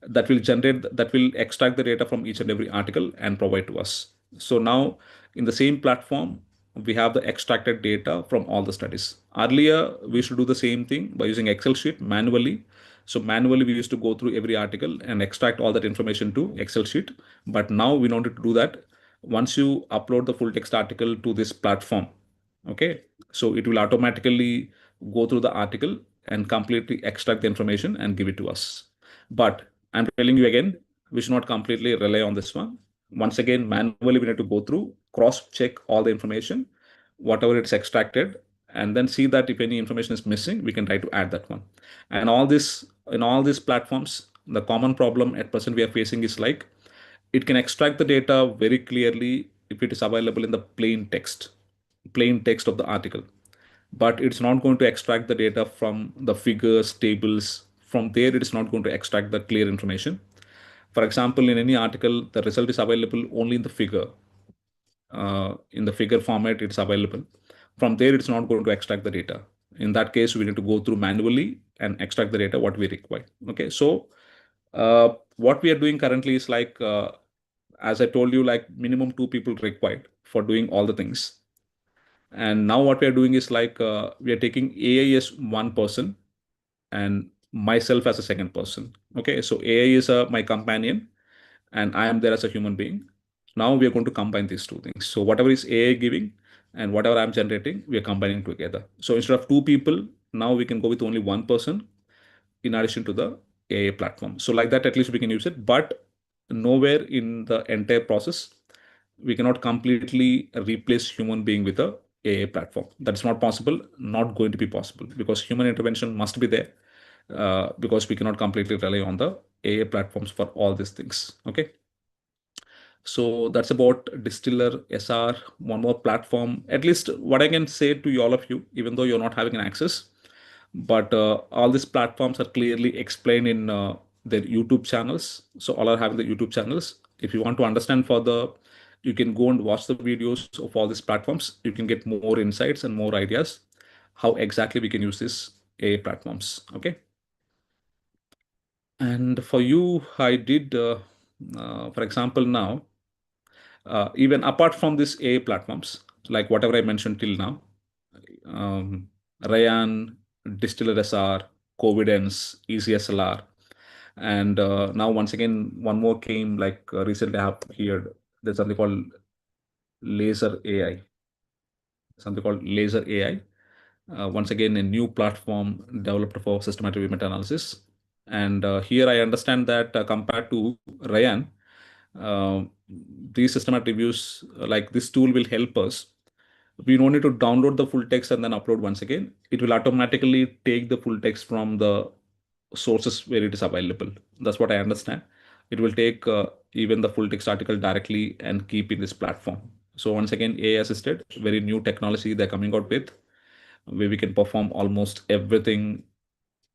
that will extract the data from each and every article and provide to us. So now in the same platform, we have the extracted data from all the studies. Earlier, we should do the same thing by using Excel sheet manually. So manually, we used to go through every article and extract all that information to Excel sheet. But now we don't need to do that. Once you upload the full text article to this platform, okay, so it will automatically go through the article and completely extract the information and give it to us. But I'm telling you again, we should not completely rely on this one. Once again, manually, we need to go through, cross check all the information, whatever it's extracted, and then see that if any information is missing, we can try to add that one. And all this, in all these platforms, the common problem at present we are facing is like, it can extract the data very clearly if it is available in the plain text of the article, but it's not going to extract the data from the figures, tables. From there, it is not going to extract the clear information. For example, in any article, the result is available only in the figure. In the figure format, it's available. From there, it's not going to extract the data. In that case, we need to go through manually and extract the data what we require. Okay, so what we are doing currently is like, as I told you, like minimum 2 people required for doing all the things. And now what we are doing is like, we are taking AI as one person and myself as a second person. Okay, so AI is my companion and I am there as a human being. Now we are going to combine these two things. So whatever is AI giving and whatever I'm generating, we are combining together. So instead of 2 people, now we can go with only one person in addition to the AI platform. So like that, at least we can use it, but nowhere in the entire process, we cannot completely replace human being with a AI platform. That's not possible, not going to be possible, because human intervention must be there, because we cannot completely rely on the AI platforms for all these things. Okay. So that's about Distiller SR, one more platform. At least what I can say to you, all of you, even though you're not having an access, but all these platforms are clearly explained in their YouTube channels. So all are having the YouTube channels. If you want to understand further, you can go and watch the videos of all these platforms. You can get more insights and more ideas how exactly we can use these AI platforms. Okay. And for you, I did, for example, now, even apart from these AI platforms, like whatever I mentioned till now, Ryan, Distiller SR, Covidence, EasySLR, and now once again, one more came like recently I have heard there's something called Laser AI, something called Laser AI. Once again, a new platform developed for systematic review meta-analysis. And here I understand that compared to Ryan, uh, these systematic reviews, like this tool will help us. We don't need to download the full text and then upload once again. It will automatically take the full text from the sources where it is available. That's what I understand. It will take even the full text article directly and keep in this platform. So once again, AI assisted, very new technology they're coming out with, where we can perform almost everything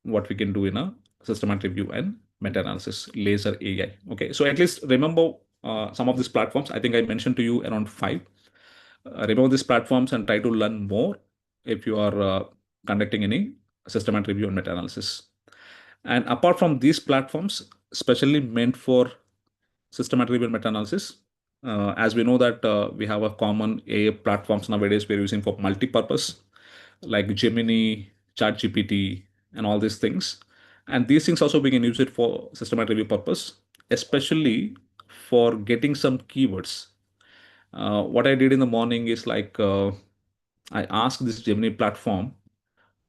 what we can do in a systematic review and meta-analysis, Laser AI. Okay, so at least remember some of these platforms. I think I mentioned to you around 5. Remember these platforms and try to learn more if you are conducting any systematic review and meta-analysis. And apart from these platforms, specially meant for systematic review and meta-analysis, as we know that we have a common AI platforms nowadays we're using for multi-purpose, like Gemini, ChatGPT, and all these things. And these things also we can use it for systematic review purpose, especially for getting some keywords. What I did in the morning is like I asked this Gemini platform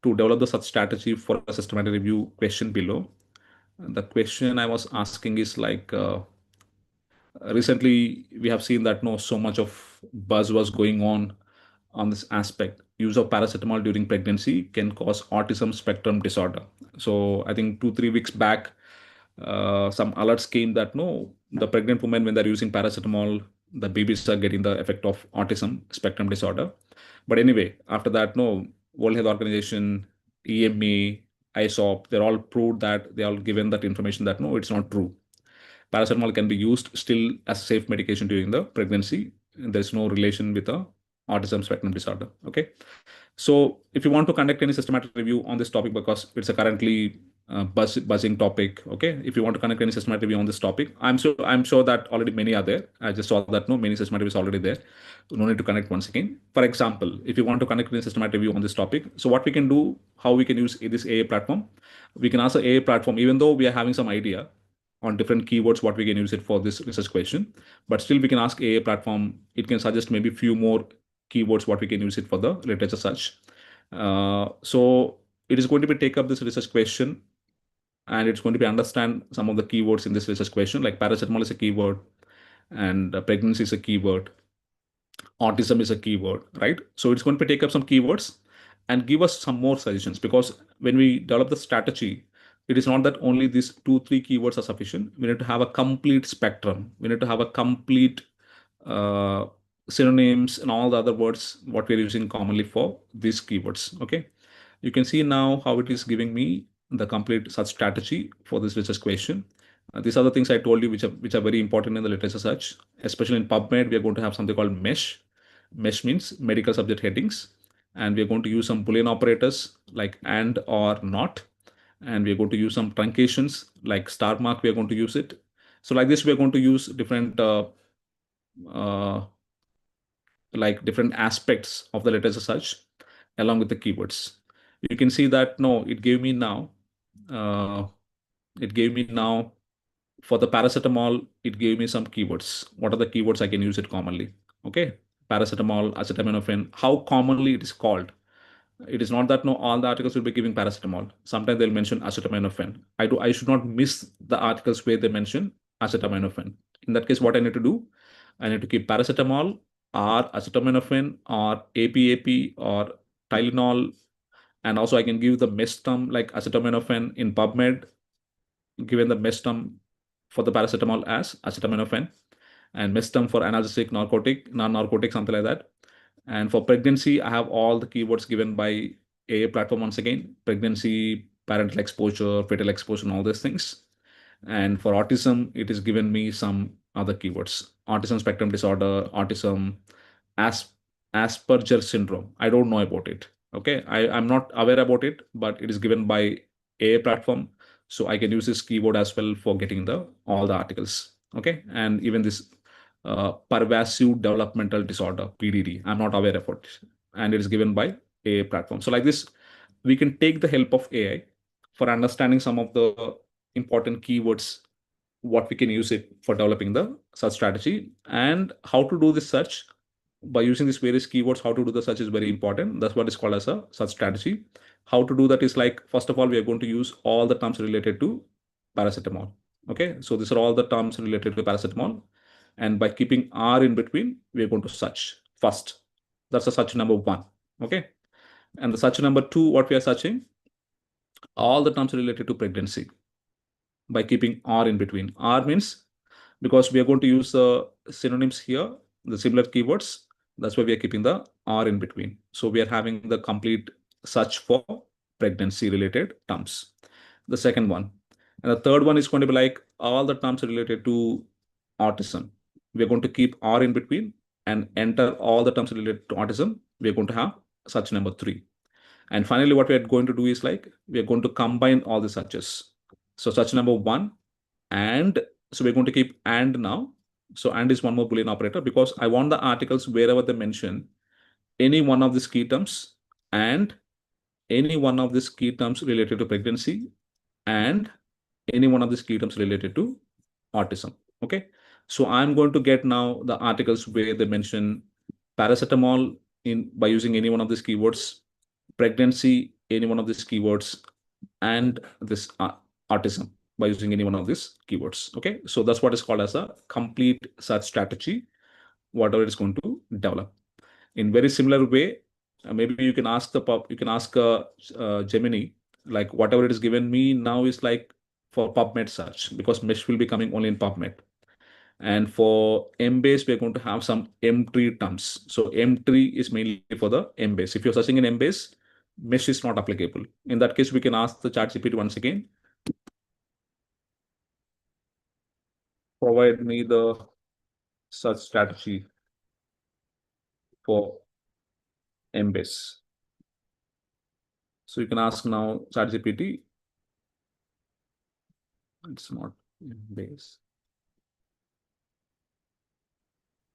to develop the such strategy for a systematic review question below. And the question I was asking is like recently we have seen that no so much of buzz was going on this aspect. Use of paracetamol during pregnancy can cause autism spectrum disorder. So I think 2 3 weeks back, some alerts came that no, the pregnant women when they're using paracetamol, the babies are getting the effect of autism spectrum disorder. But anyway, after that, no, World Health Organization, EMA, ISOP, they're all proved that they all given that information that no, it's not true. Paracetamol can be used still as a safe medication during the pregnancy. There's no relation with the autism spectrum disorder. Okay. So if you want to conduct any systematic review on this topic, because it's a currently buzzing topic, okay. If you want to conduct any systematic review on this topic, I'm sure that already many are there. I just saw that no many systematic reviews already there. No need to connect once again. For example, if you want to conduct any systematic review on this topic, so what we can do, how we can use this AA platform, we can ask the AA platform, even though we are having some idea on different keywords what we can use it for this research question, but still we can ask AA platform, it can suggest maybe few more keywords what we can use it for the literature search. So it is going to be take up this research question, and it's going to be understand some of the keywords in this research question, like paracetamol is a keyword, and pregnancy is a keyword, autism is a keyword, right? So it's going to take up some keywords and give us some more suggestions, because when we develop the strategy, it is not that only these 2 3 keywords are sufficient. We need to have a complete spectrum. We need to have a complete uh, synonyms and all the other words what we're using commonly for these keywords. Okay, you can see now how it is giving me the complete such strategy for this research question. These are the things I told you which are very important in the literature search, especially in PubMed. We are going to have something called mesh. Mesh means medical subject headings, and we are going to use some Boolean operators like and or not, and we are going to use some truncations like star mark. We are going to use it. So like this, we are going to use different uh, like different aspects of the letters as such along with the keywords. You can see that no, it gave me now. Uh, it gave me now for the paracetamol. It gave me some keywords. What are the keywords I can use it commonly? Okay, paracetamol, acetaminophen. How commonly it is called? It is not that no all the articles will be giving paracetamol. Sometimes they'll mention acetaminophen. I should not miss the articles where they mention acetaminophen. In that case, what I need to do, I need to keep paracetamol or acetaminophen or APAP or Tylenol, and also I can give the mesh term like acetaminophen in PubMed, given the mesh term for the paracetamol as acetaminophen, and mesh term for analgesic, narcotic, non-narcotic, something like that. And for pregnancy, I have all the keywords given by AA platform once again: pregnancy, parental exposure, fetal exposure, and all these things. And for autism, it is given me some other keywords: autism spectrum disorder, autism, As Asperger syndrome. I don't know about it. Okay, I'm not aware about it, but it is given by AA platform, so I can use this keyword as well for getting the all the articles. Okay, and even this pervasive developmental disorder (PDD). I'm not aware of it, and it is given by AA platform. So like this, we can take the help of AI for understanding some of the important keywords what we can use it for developing the search strategy, and how to do this search by using these various keywords. How to do the search is very important. That's what is called as a search strategy. How to do that is like, first of all, we are going to use all the terms related to paracetamol. Okay, so these are all the terms related to paracetamol, and by keeping R in between, we are going to search first. That's a search number one. Okay, and the search number two, what we are searching, all the terms related to pregnancy by keeping R in between. R means, because we are going to use the synonyms here, the similar keywords, that's why we are keeping the R in between. So we are having the complete search for pregnancy related terms. The second one. And the third one is going to be like all the terms related to autism. We are going to keep R in between and enter all the terms related to autism. We are going to have search number three. And finally, what we are going to do is like, we are going to combine all the searches. So search number one, and so we're going to keep and now. So and is one more Boolean operator, because I want the articles wherever they mention any one of these key terms and any one of these key terms related to pregnancy and any one of these key terms related to autism. Okay, so I'm going to get now the articles where they mention paracetamol in by using any one of these keywords, pregnancy, any one of these keywords, and this autism by using any one of these keywords. Okay, so that's what is called as a complete search strategy, whatever it's going to develop. In very similar way, maybe you can ask you can ask Gemini, like whatever it is given me now is like for PubMed search, because mesh will be coming only in PubMed. And for Embase, we're going to have some M-tree terms. So M-tree is mainly for the Embase. If you're searching in Embase, mesh is not applicable. In that case, we can ask the ChatGPT once again, provide me the search strategy for Embase. So you can ask now ChatGPT. It's not Embase.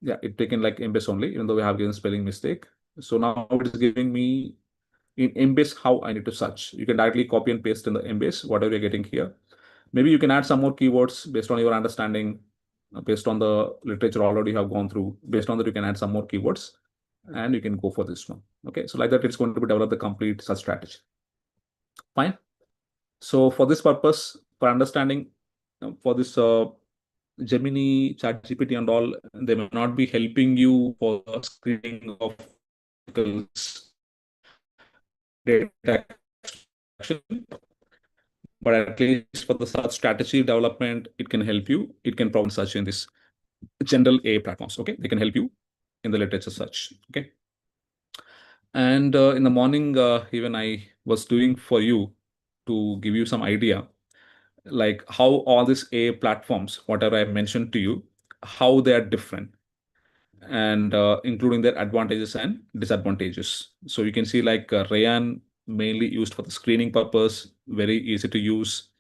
Yeah, it taken like Embase only, even though we have given spelling mistake. So now it is giving me in Embase how I need to search. You can directly copy and paste in the Embase, whatever you're getting here. Maybe you can add some more keywords based on your understanding, based on the literature already you have gone through. Based on that, you can add some more keywords and you can go for this one. Okay, so like that, it's going to be develop the complete search strategy. Fine. So for this purpose, for understanding, for this Gemini, ChatGPT, and all, they may not be helping you for the screening of articles, data extraction, but at least for the search strategy development, it can help you. It can provide search in this general AI platforms. Okay, they can help you in the literature search. Okay, and in the morning, even I was doing for you to give you some idea, like how all these AI platforms, whatever I mentioned to you, how they are different, and including their advantages and disadvantages. So you can see like Rayan mainly used for the screening purpose, very easy to use,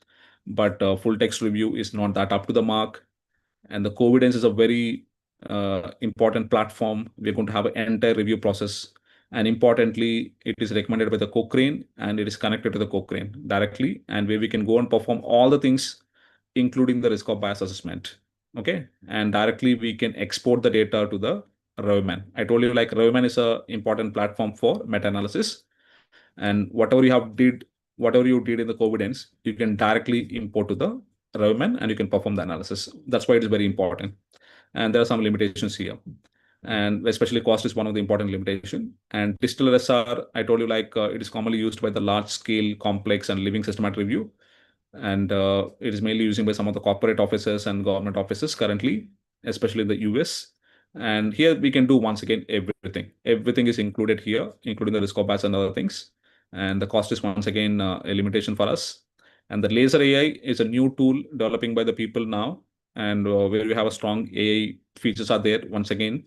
but full text review is not that up to the mark. And the Covidence is a very important platform. We're going to have an entire review process. And importantly, it is recommended by the Cochrane and it is connected to the Cochrane directly, and where we can go and perform all the things, including the risk of bias assessment. Okay. And directly we can export the data to the Revman. I told you like Revman is a important platform for meta-analysis. And whatever you did in the Covidence, you can directly import to the Revman and you can perform the analysis. That's why it is very important. And there are some limitations here. And especially cost is one of the important limitation. And digital SR, I told you like it is commonly used by the large scale, complex and living systematic review. And it is mainly used by some of the corporate offices and government offices currently, especially in the US. And here we can do once again everything. Everything is included here, including the risk of bias and other things. And the cost is once again a limitation for us. And the laser AI is a new tool developing by the people now, and where we have a strong AI features are there once again,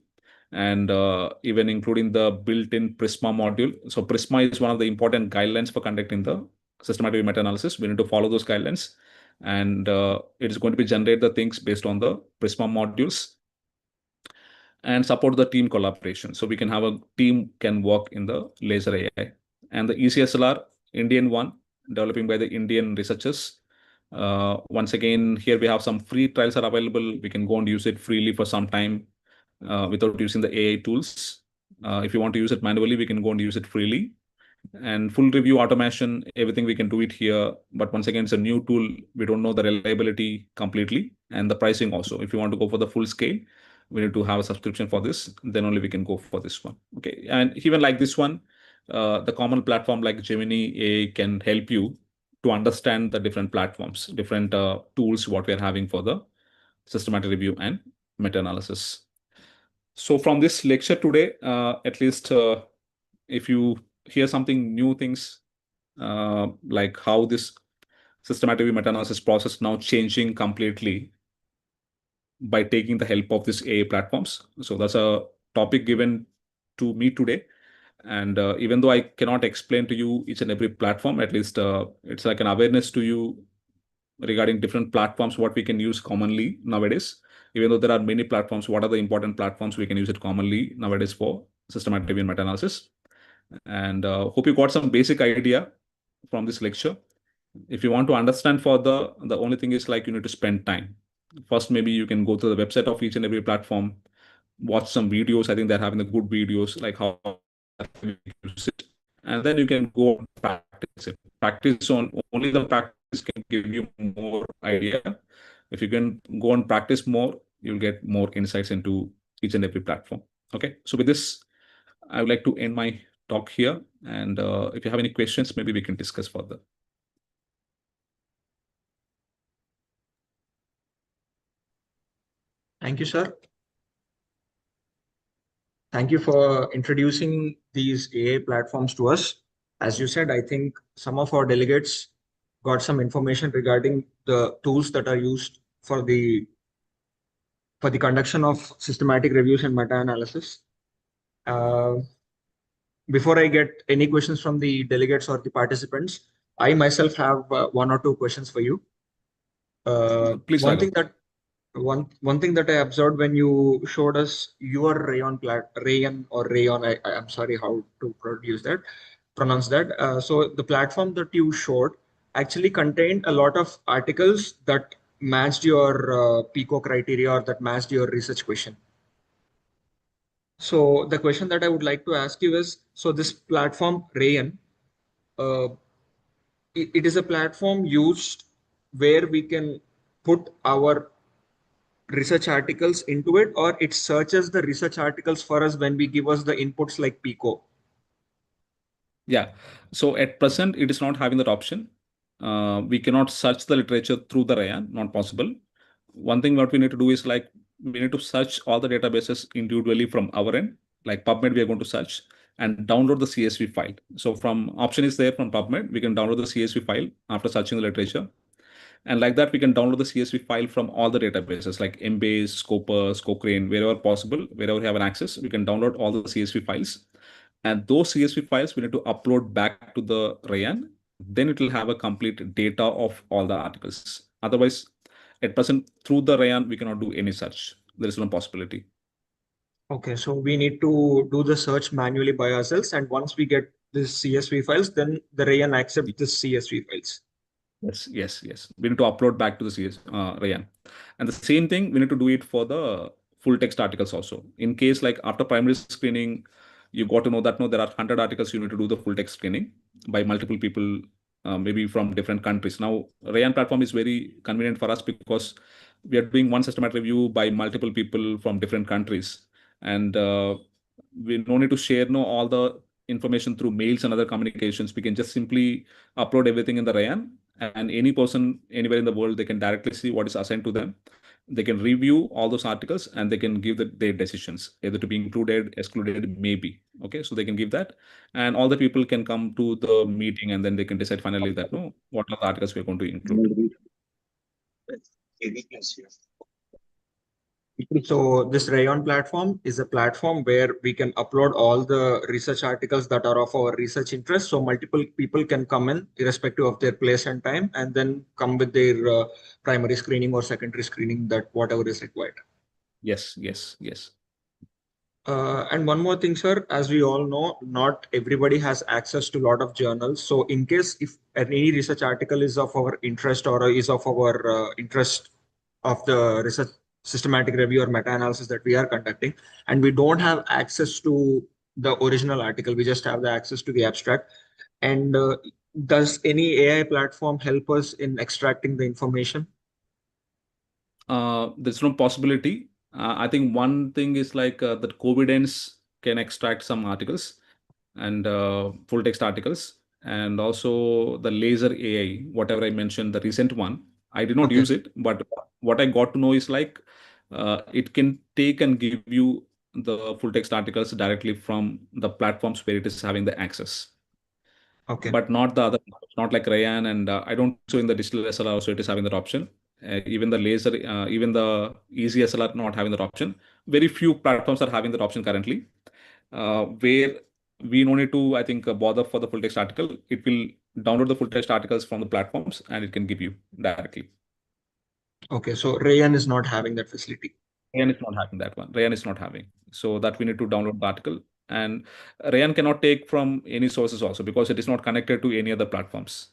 and even including the built-in Prisma module. So Prisma is one of the important guidelines for conducting the systematic meta-analysis. We need to follow those guidelines, and it is going to be generate the things based on the Prisma modules and support the team collaboration. So we can have a team can work in the laser AI. And the ECSLR, Indian one, developing by the Indian researchers. Once again, here we have some free trials are available. We can go and use it freely for some time without using the AI tools. If you want to use it manually, we can go and use it freely. And full review automation, everything we can do it here. But once again, it's a new tool. We don't know the reliability completely and the pricing also. If you want to go for the full scale, we need to have a subscription for this. Then only we can go for this one. Okay. And even like this one, the common platform like Gemini AI can help you to understand the different platforms, different tools, what we are having for the systematic review and meta-analysis. So from this lecture today, at least if you hear something new things, like how this systematic review meta-analysis process now changing completely by taking the help of these AI platforms. So that's a topic given to me today. And even though I cannot explain to you each and every platform, at least it's like an awareness to you regarding different platforms, what we can use commonly nowadays. Even though there are many platforms, what are the important platforms we can use it commonly nowadays for systematic review and meta-analysis. And hope you got some basic idea from this lecture. If you want to understand further, the only thing is like you need to spend time. First, maybe you can go to the website of each and every platform, watch some videos. I think they're having the good videos, like how we use it, and then you can go and practice it. Practice on only the practice can give you more idea. If you can go and practice more, you'll get more insights into each and every platform. Okay, so with this, I would like to end my talk here. And if you have any questions, maybe we can discuss further. Thank you, sir. Thank you for introducing these AI platforms to us. As you said, I think some of our delegates got some information regarding the tools that are used for the conduction of systematic reviews and meta-analysis. Uh, Before I get any questions from the delegates or the participants, I myself have one or two questions for you. Please, One Raghav. thing that one thing that I observed when you showed us your Rayon or Rayon, I'm sorry how to pronounce that. So the platform that you showed actually contained a lot of articles that matched your PICO criteria or that matched your research question. So the question that I would like to ask you is, so this platform Rayon, uh, it is a platform used where we can put our research articles into it, or it searches the research articles for us when we give us the inputs like Pico. Yeah. So at present, it is not having that option. We cannot search the literature through the Rayan, not possible. One thing what we need to do is like we need to search all the databases individually from our end. Like PubMed, we are going to search and download the CSV file. So from option is there from PubMed, we can download the CSV file after searching the literature. And like that, we can download the CSV file from all the databases like Embase, Scopus, Cochrane, wherever possible, wherever we have an access, we can download all the CSV files. And those CSV files we need to upload back to the Rayan. Then it will have a complete data of all the articles. Otherwise, at present, through the Rayan, we cannot do any search. There is no possibility. Okay, so we need to do the search manually by ourselves, and once we get this CSV files, then the Rayon accept this CSV files. Yes, yes, yes. We need to upload back to the CS, Rayan. And the same thing, we need to do it for the full text articles also. In case like after primary screening, you got to know that no, there are 100 articles, you need to do the full text screening by multiple people, maybe from different countries. Now, Rayan platform is very convenient for us because we are doing one systematic review by multiple people from different countries. And we no need to share no all the information through mails and other communications. We can just simply upload everything in the Rayan, and any person anywhere in the world, they can directly see what is assigned to them. They can review all those articles and they can give their decisions, either to be included, excluded, maybe. Okay, so they can give that, and all the people can come to the meeting and then they can decide finally that no, what are the articles we're going to include. So this Rayon platform is a platform where we can upload all the research articles that are of our research interest. So multiple people can come in irrespective of their place and time, and then come with their primary screening or secondary screening, that whatever is required. Yes, yes, yes. And one more thing, sir, as we all know, not everybody has access to a lot of journals. So in case if any research article is of our interest or is of our interest of the research systematic review or meta-analysis that we are conducting, and we don't have access to the original article, we just have the access to the abstract. And does any AI platform help us in extracting the information? There's no possibility. I think one thing is like that Covidence can extract some articles and full text articles, and also the laser AI, whatever I mentioned, the recent one. I did not Okay. use it, but what I got to know is like it can take and give you the full text articles directly from the platforms where it is having the access, Okay. but not the other, not like Rayan, and I don't so in the digital SLR also it is having that option. Even the laser, even the easy SLR not having that option. Very few platforms are having that option currently, where we no need to, I think, bother for the full text article. It will download the full text articles from the platforms and it can give you directly. Okay. So Rayon is not having that facility. Rayan is not having that one. Rayan is not having. So that we need to download the article. And Rayan cannot take from any sources also because it is not connected to any other platforms.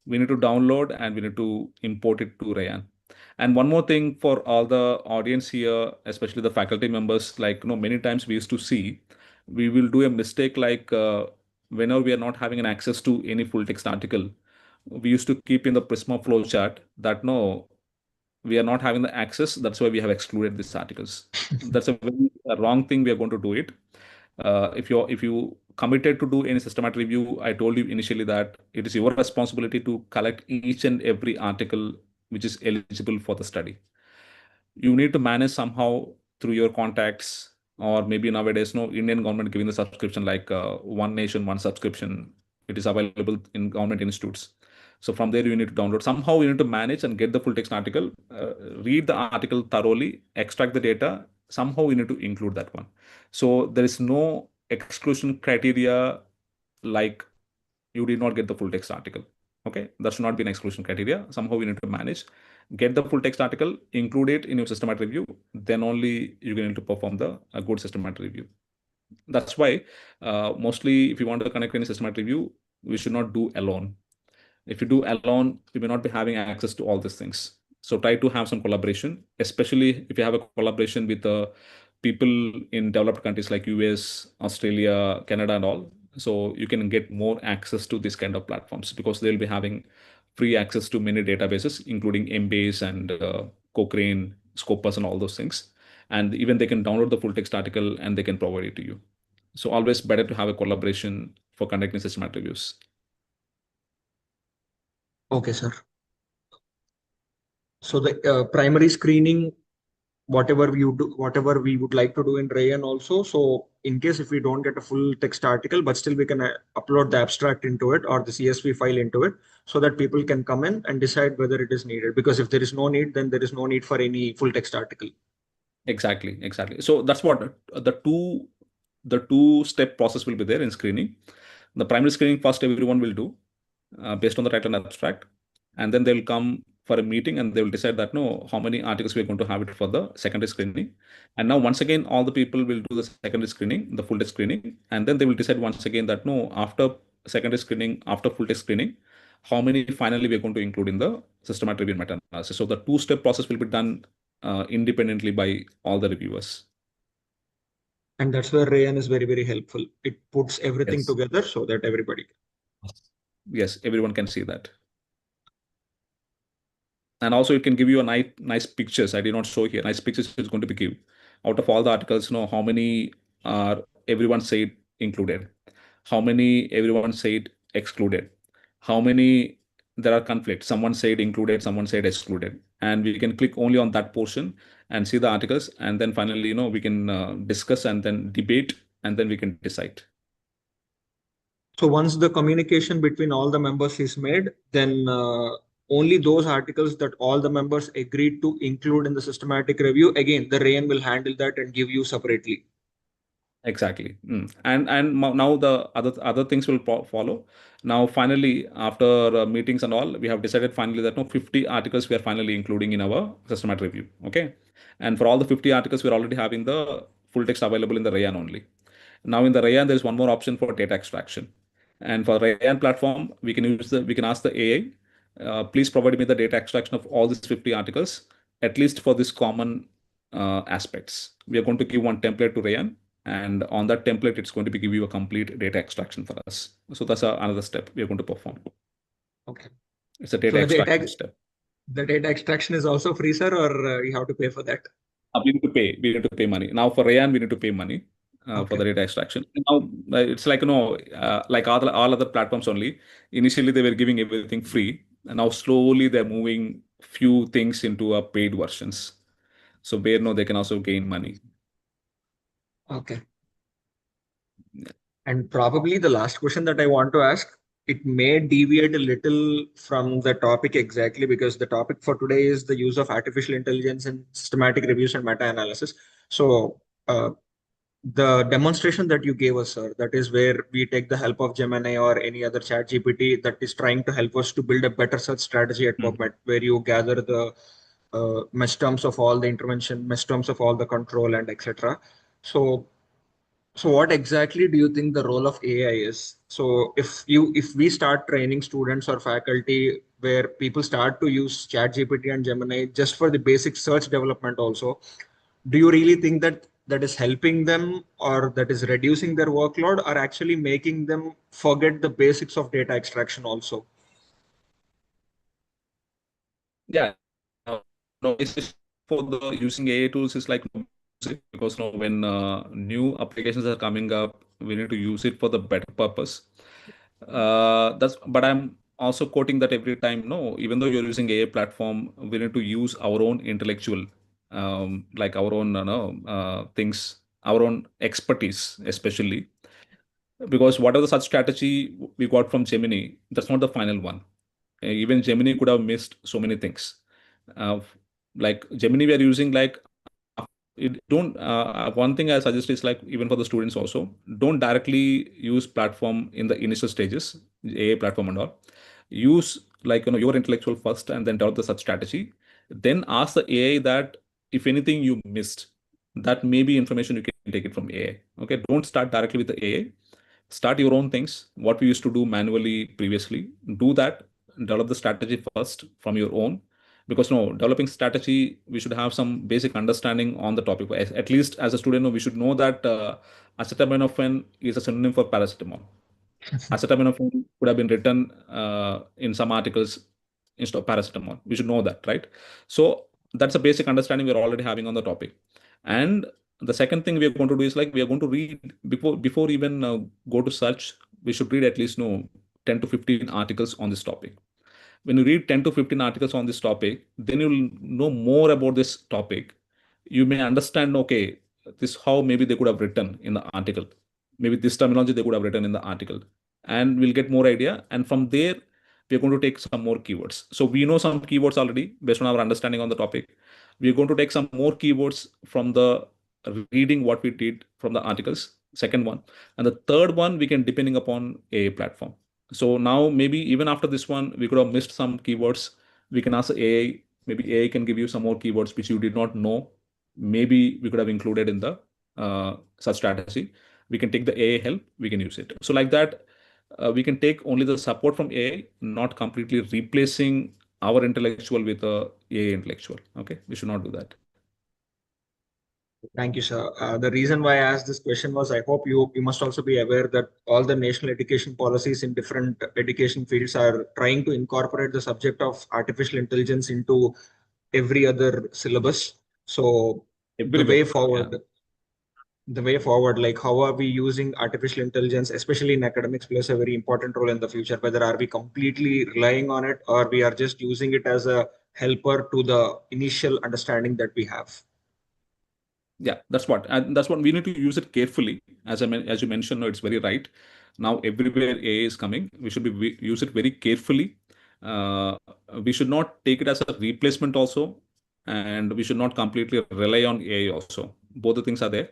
we need to download and we need to import it to Rayan. And one more thing for all the audience here, especially the faculty members, like many times we used to see, we will do a mistake like whenever we are not having an access to any full text article, we used to keep in the Prisma flow chart that no, we are not having the access. That's why we have excluded these articles. That's a very wrong thing. We are going to do it. If you committed to do any systematic review, I told you initially that it is your responsibility to collect each and every article which is eligible for the study. You need to manage somehow through your contacts, or maybe nowadays no Indian government giving the subscription like one nation one subscription. It is available in government institutes. So from there you need to download. Somehow you need to manage and get the full text article, read the article thoroughly, extract the data. Somehow you need to include that one. So there is no exclusion criteria like you did not get the full text article. Okay, that should not be an exclusion criteria. Somehow you need to manage, get the full text article, include it in your systematic review. Then only you can to perform the a good systematic review. That's why mostly if you want to connect any systematic review, we should not do alone. If you do alone, you may not be having access to all these things. So try to have some collaboration, especially if you have a collaboration with people in developed countries like US, Australia, Canada, and all. So you can get more access to this kind of platforms because they'll be having free access to many databases, including Embase and Cochrane, Scopus, and all those things. And even they can download the full text article and they can provide it to you. So always better to have a collaboration for conducting systematic reviews. Okay, sir. So the primary screening, whatever we would like to do in Rayan also. So in case if we don't get a full text article, but still we can upload the abstract into it or the CSV file into it so that people can come in and decide whether it is needed. Because if there is no need, then there is no need for any full text article. Exactly. So that's what the two-step process will be there in screening. The primary screening first everyone will do based on the title and abstract, and then they'll come for a meeting and they will decide that no, how many articles we are going to have it for the secondary screening. And now once again, all the people will do the secondary screening, the full text screening, and then they will decide once again that no, after secondary screening, after full text screening, how many finally we are going to include in the systematic review and meta-analysis. So the two-step process will be done independently by all the reviewers. And that's where Rayan is very, very helpful. It puts everything Yes. together so that everybody. Yes, everyone can see that. And also it can give you a nice pictures. I did not show here. Nice pictures is going to be give out of all the articles, how many are everyone said included, how many everyone said excluded, how many there are conflicts. Someone said included, someone said excluded, and we can click only on that portion and see the articles, and then finally, we can discuss and then debate, and then we can decide. So once the communication between all the members is made, then only those articles that all the members agreed to include in the systematic review, again, the RAIN will handle that and give you separately. Exactly. And now the other things will follow. Now, finally, after meetings and all, we have decided finally that no 50 articles we are finally including in our systematic review. Okay. And for all the 50 articles, we're already having the full text available in the Rayan only. Now in the Rayan, there's one more option for data extraction. And for Rayan platform, we can ask the AI, please provide me the data extraction of all these 50 articles, at least for this common aspects. We are going to give one template to Rayan, and on that template, it's going to be give you a complete data extraction for us. So that's another step we are going to perform. Okay. It's a data So extraction step. the data extraction is also free, sir, or you have to pay for that? We need to pay. We need to pay money. Now for Rayan, we need to pay money for Okay. the data extraction. Now it's like like all other platforms only. Initially, they were giving everything free, and now slowly they're moving few things into a paid versions. So where they can also gain money. Okay. And probably the last question that I want to ask, it may deviate a little from the topic exactly because the topic for today is the use of artificial intelligence in systematic reviews and meta-analysis. So the demonstration that you gave us, sir, that is where we take the help of Gemini or any other chat GPT that is trying to help us to build a better search strategy at PubMed, where you gather the mesh terms of all the intervention, mesh terms of all the control and etc. So So what exactly do you think the role of AI is? So if we start training students or faculty where people start to use ChatGPT and Gemini just for the basic search development also, do you really think that that is helping them or that is reducing their workload or actually making them forget the basics of data extraction also? Yeah, no, especially for the using AI tools is like no, use it because no, when new applications are coming up, we need to use it for the better purpose. That's but I'm also quoting that every time. No, even though you're using AI platform, we need to use our own intellectual, like our own no, things, our own expertise, especially because whatever the such strategy we got from Gemini, that's not the final one. Even Gemini could have missed so many things. Uh, like Gemini, we are using like it don't one thing I suggest is like even for the students also don't directly use platform in the initial stages, AI platform and all. Use like your intellectual first and then develop the such strategy. Then ask the AI that if anything you missed, that may be information you can take it from AI. Okay, don't start directly with the AI. Start your own things. What we used to do manually previously, do that. Develop the strategy first from your own because no developing strategy we should have some basic understanding on the topic. At least as a student no, we should know that acetaminophen is a synonym for paracetamol. Acetaminophen could have been written in some articles instead of paracetamol. We should know that, right? So that's a basic understanding we're already having on the topic. And the second thing we are going to do is like we are going to read before even go to search. We should read at least no 10 to 15 articles on this topic. When you read 10 to 15 articles on this topic, then you'll know more about this topic. You may understand, okay, this how maybe they could have written in the article. Maybe this terminology they could have written in the article. And we'll get more idea. And from there, we're going to take some more keywords. So we know some keywords already based on our understanding on the topic. We're going to take some more keywords from the reading what we did from the articles, second one. And the third one, we can depending upon a platform. So now maybe even after this one, we could have missed some keywords. We can ask AI, maybe AI can give you some more keywords which you did not know. Maybe we could have included in the such strategy. We can take the AI help, we can use it. So like that, we can take only the support from AI, not completely replacing our intellectual with a AI intellectual. Okay, we should not do that. Thank you, sir. The reason why I asked this question was I hope you must also be aware that all the national education policies in different education fields are trying to incorporate the subject of artificial intelligence into every other syllabus. So the Everywhere. way Yeah. forward, the way forward, like how are we using artificial intelligence, especially in academics, plays a very important role in the future. Whether are we completely relying on it or we are just using it as a helper to the initial understanding that we have. Yeah, that's what we need to use it carefully. As you mentioned, no, it's very right. Now everywhere AI is coming, we should use it very carefully. Uh, we should not take it as a replacement also, and we should not completely rely on AI also. Both the things are there,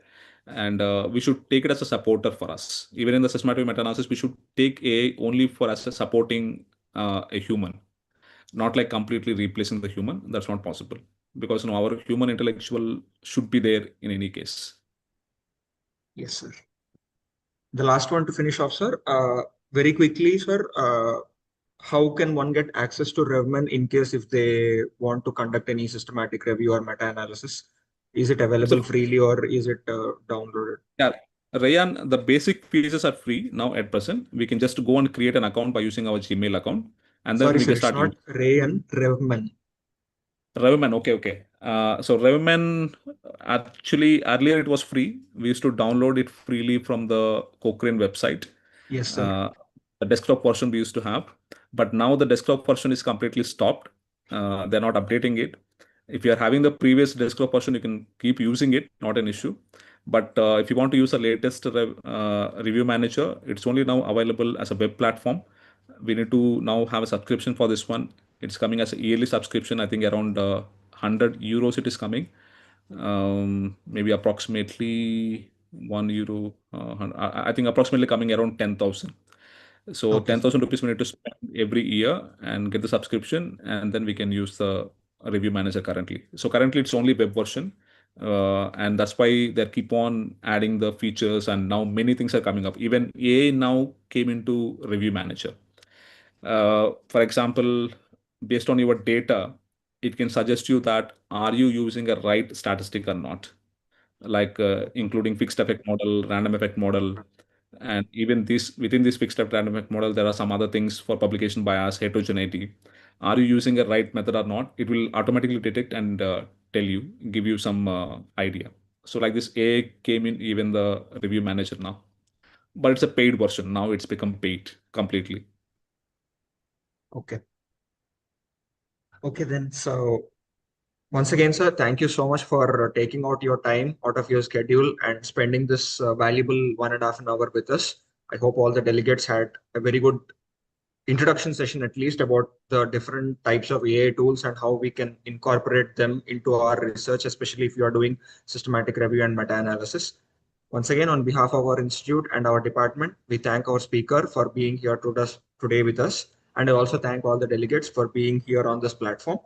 and we should take it as a supporter for us. Even in the systematic meta-analysis, we should take AI only for as a supporting a human, not like completely replacing the human. That's not possible because our human intellectual should be there in any case. Yes, sir. The last one to finish off, sir. Very quickly, sir. How can one get access to Revman in case if they want to conduct any systematic review or meta-analysis? Is it available So freely or is it downloaded? yeah, Rayan, the basic features are free now at present. We can just go and create an account by using our Gmail account, and then Sorry, we sir. can It's start not using Rayan, Revman. Revman. Okay, okay. So Revman, actually earlier it was free. We used to download it freely from the Cochrane website. Yes, sir. Uh, the desktop version we used to have, but now the desktop version is completely stopped. They're not updating it. If you are having the previous desktop version, you can keep using it, not an issue. But if you want to use the latest review manager, it's only now available as a web platform. We need to now have a subscription for this one. It's coming as a yearly subscription. I think around 100 euros it is coming. Maybe approximately €1. I think approximately coming around 10,000. So Okay, sir. 10,000 rupees we need to spend every year and get the subscription, and then we can use the review manager currently. So currently it's only web version. And that's why they keep on adding the features, and now many things are coming up. Even AI now came into review manager. For example, based on your data, it can suggest you that are you using a right statistic or not, like including fixed effect model, random effect model, and even this within this fixed effect random effect model, there are some other things for publication bias, heterogeneity. Are you using a right method or not? It will automatically detect and tell you, give you some idea. So like this AI came in even the review manager now, but it's a paid version. Now it's become paid completely. Okay. Okay, then. So once again, sir, thank you so much for taking out your time out of your schedule and spending this valuable 1.5 an hour with us. I hope all the delegates had a very good introduction session, at least about the different types of AI tools and how we can incorporate them into our research, especially if you are doing systematic review and meta-analysis. Once again, on behalf of our institute and our department, we thank our speaker for being here today with us. And I also thank all the delegates for being here on this platform.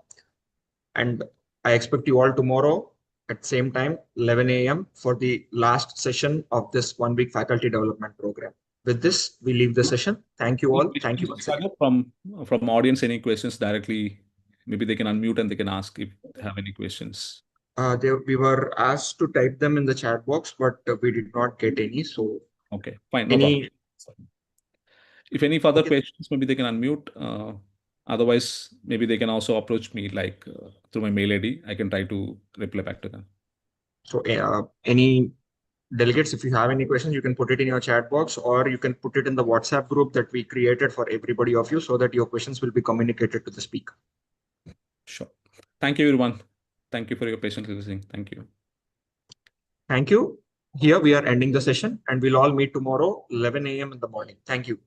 And I expect you all tomorrow at same time, 11 a.m. for the last session of this 1 week faculty development program. With this, we leave the session. Thank you all. Thank you once again. From audience, any questions directly? Maybe they can unmute and they can ask if they have any questions. We were asked to type them in the chat box, but we did not get any. So, Okay, fine, no problem. any. If any further Okay. questions, maybe they can unmute. Otherwise, maybe they can also approach me like through my mail ID. I can try to reply back to them. So, any delegates, if you have any questions, you can put it in your chat box or you can put it in the WhatsApp group that we created for everybody of you so that your questions will be communicated to the speaker. Sure. Thank you, everyone. Thank you for your patience listening. Thank you. Thank you. Here we are ending the session and we'll all meet tomorrow, 11 a.m. in the morning. Thank you.